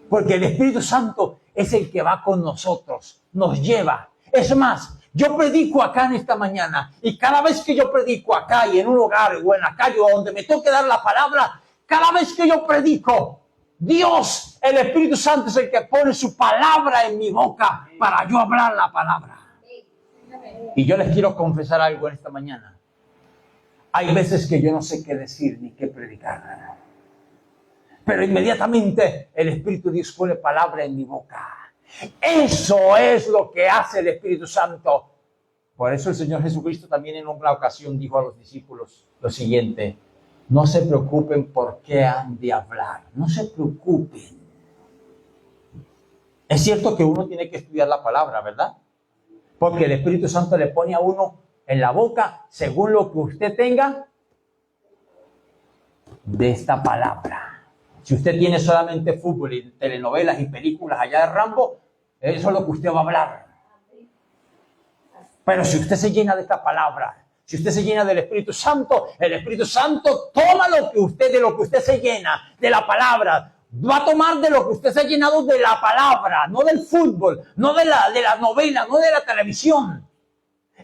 Speaker 1: Porque el Espíritu Santo es el que va con nosotros, nos lleva. Es más, yo predico acá en esta mañana y cada vez que yo predico acá y en un hogar o en la calle o donde me toque dar la palabra, cada vez que yo predico, Dios, el Espíritu Santo es el que pone su palabra en mi boca para yo hablar la palabra. Y yo les quiero confesar algo en esta mañana. Hay veces que yo no sé qué decir ni qué predicar. Pero inmediatamente el Espíritu de Dios pone palabra en mi boca. Eso es lo que hace el Espíritu Santo. Por eso el Señor Jesucristo también en una ocasión dijo a los discípulos lo siguiente: no se preocupen por qué han de hablar, no se preocupen. Es cierto que uno tiene que estudiar la palabra, ¿verdad? Porque el Espíritu Santo le pone a uno en la boca según lo que usted tenga de esta palabra. Si usted tiene solamente fútbol y telenovelas y películas allá de Rambo, eso es lo que usted va a hablar. Pero si usted se llena de esta palabra, si usted se llena del Espíritu Santo, el Espíritu Santo toma de lo que usted se llena, de la palabra. Va a tomar de lo que usted se ha llenado de la palabra, no del fútbol, no de la novela, no de la televisión.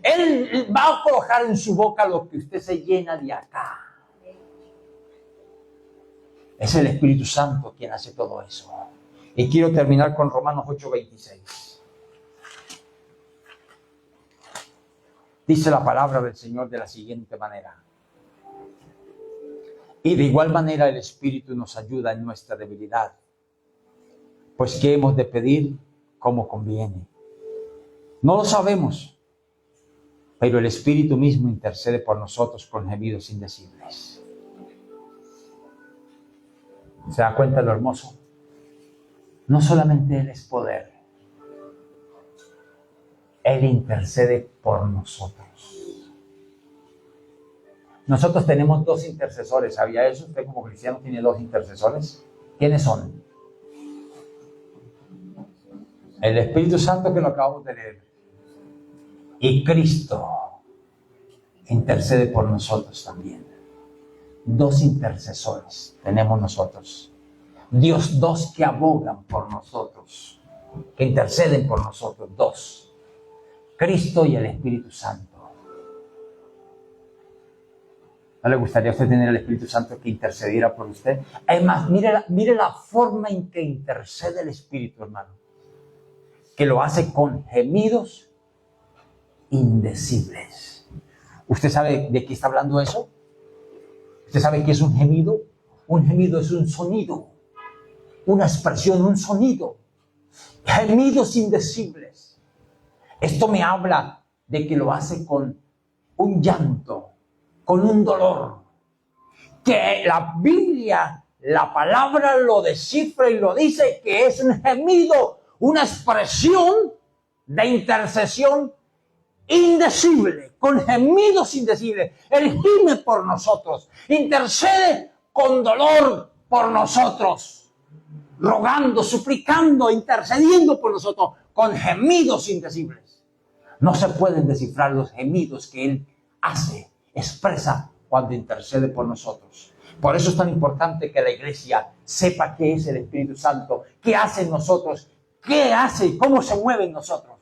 Speaker 1: Él va a colocar en su boca lo que usted se llena de acá. Es el Espíritu Santo quien hace todo eso. Y quiero terminar con Romanos 8:26. Dice la palabra del Señor de la siguiente manera: y de igual manera el Espíritu nos ayuda en nuestra debilidad, pues ¿qué hemos de pedir como conviene? No lo sabemos, pero el Espíritu mismo intercede por nosotros con gemidos indecibles. ¿Se da cuenta lo hermoso? No solamente Él es poder, Él intercede por nosotros. Nosotros tenemos dos intercesores. ¿Sabía eso? Usted como cristiano tiene dos intercesores. ¿Quiénes son? El Espíritu Santo, que lo acabamos de leer, y Cristo intercede por nosotros también. Dos intercesores tenemos nosotros. Dios, dos que abogan por nosotros, que interceden por nosotros, dos. Cristo y el Espíritu Santo. ¿No le gustaría a usted tener el Espíritu Santo que intercediera por usted? Además, mire la forma en que intercede el Espíritu, hermano. Que lo hace con gemidos indecibles. ¿Usted sabe de qué está hablando eso? ¿Usted sabe qué es un gemido? Un gemido es un sonido, una expresión, un sonido. Gemidos indecibles. Esto me habla de que lo hace con un llanto, con un dolor. Que la Biblia, la palabra lo descifra y lo dice que es un gemido, una expresión de intercesión indecible, con gemidos indecibles. Él gime por nosotros, intercede con dolor por nosotros, rogando, suplicando, intercediendo por nosotros, con gemidos indecibles. No se pueden descifrar los gemidos que Él hace, expresa cuando intercede por nosotros. Por eso es tan importante que la iglesia sepa qué es el Espíritu Santo, qué hace en nosotros, qué hace, cómo se mueve en nosotros,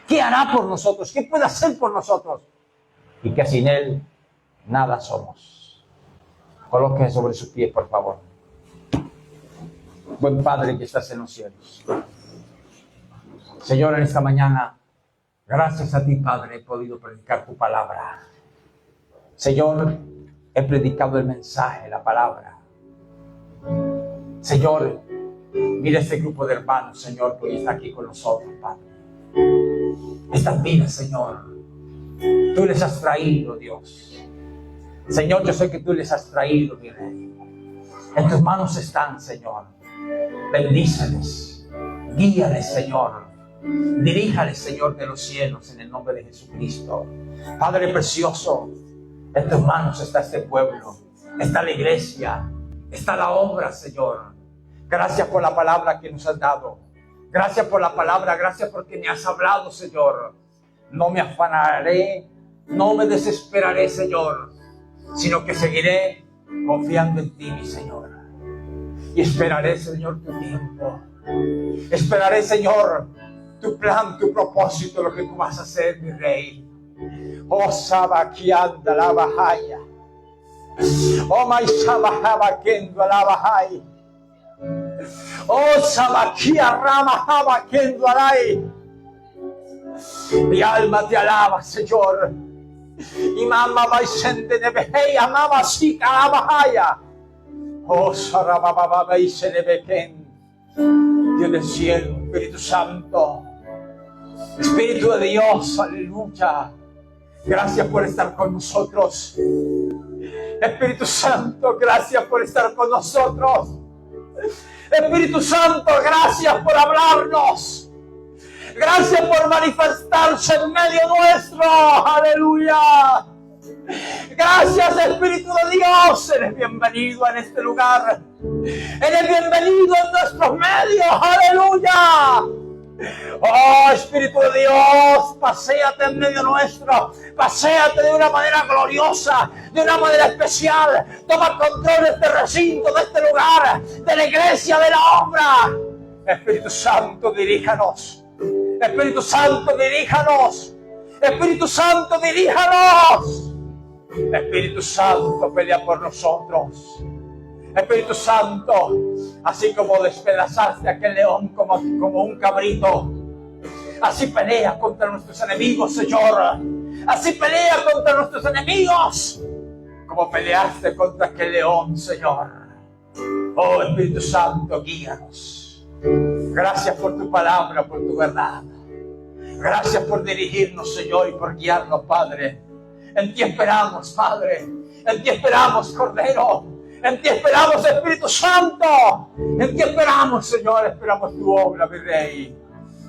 Speaker 1: qué hará por nosotros, qué puede hacer por nosotros, y que sin Él nada somos. Colóquese sobre sus pies, por favor. Buen Padre que estás en los cielos, Señor, en esta mañana, gracias a ti, Padre, he podido predicar tu palabra. Señor, he predicado el mensaje, la palabra. Señor, mira este grupo de hermanos, Señor, que hoy está aquí con nosotros, Padre. Estas vidas, Señor, tú les has traído, Dios. Señor, yo sé que tú les has traído, mi Rey. En tus manos están, Señor. Bendíceles, guíales, Señor. Diríjales, Señor, de los cielos, en el nombre de Jesucristo. Padre precioso, en tus manos está este pueblo, está la iglesia, está la obra, Señor. Gracias por la palabra que nos has dado. Gracias por la palabra, gracias porque me has hablado, Señor. No me afanaré, no me desesperaré, Señor, sino que seguiré confiando en ti, mi Señor. Y esperaré, Señor, tu tiempo. Esperaré, Señor, tu plan, tu propósito, lo que tú vas a hacer, mi Rey. Oh, Sabaquianda la Bahaya. Oh, my Sabahaba la Bahaya. Oh, Sabaquia Rama Jaba Kendo Arai. Mi alma te alaba, Señor. Y mamá va sende de Beheya, mamá Sika la Bahaya. Oh, Sarababa va sende Beken. Dios del cielo, Espíritu Santo, Espíritu de Dios, aleluya. Gracias por estar con nosotros. Espíritu Santo, gracias por estar con nosotros. Espíritu Santo, gracias por hablarnos. Gracias por manifestarse en medio nuestro. Aleluya. Gracias, Espíritu de Dios. Eres bienvenido en este lugar. Eres bienvenido en nuestros medios. Aleluya. Oh, Espíritu de Dios, paséate en medio nuestro. Paséate de una manera gloriosa, de una manera especial. Toma control de este recinto, de este lugar, de la iglesia, de la obra. Espíritu Santo, diríjanos. Espíritu Santo, diríjanos. Espíritu Santo, diríjanos. Espíritu Santo, pelea por nosotros. Espíritu Santo, así como despedazaste a aquel león como un cabrito, así pelea contra nuestros enemigos, Señor. Así pelea contra nuestros enemigos, como peleaste contra aquel león, Señor. Oh, Espíritu Santo, guíanos. Gracias por tu palabra, por tu verdad. Gracias por dirigirnos, Señor, y por guiarnos, Padre. En ti esperamos, Padre. En ti esperamos, Cordero. En ti esperamos, Espíritu Santo. En ti esperamos, Señor. Esperamos tu obra, mi Rey.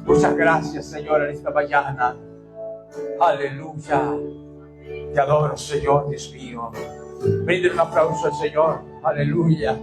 Speaker 1: Muchas gracias, Señor, en esta mañana. Aleluya. Te adoro, Señor, Dios mío. Brinden un aplauso al Señor. Aleluya.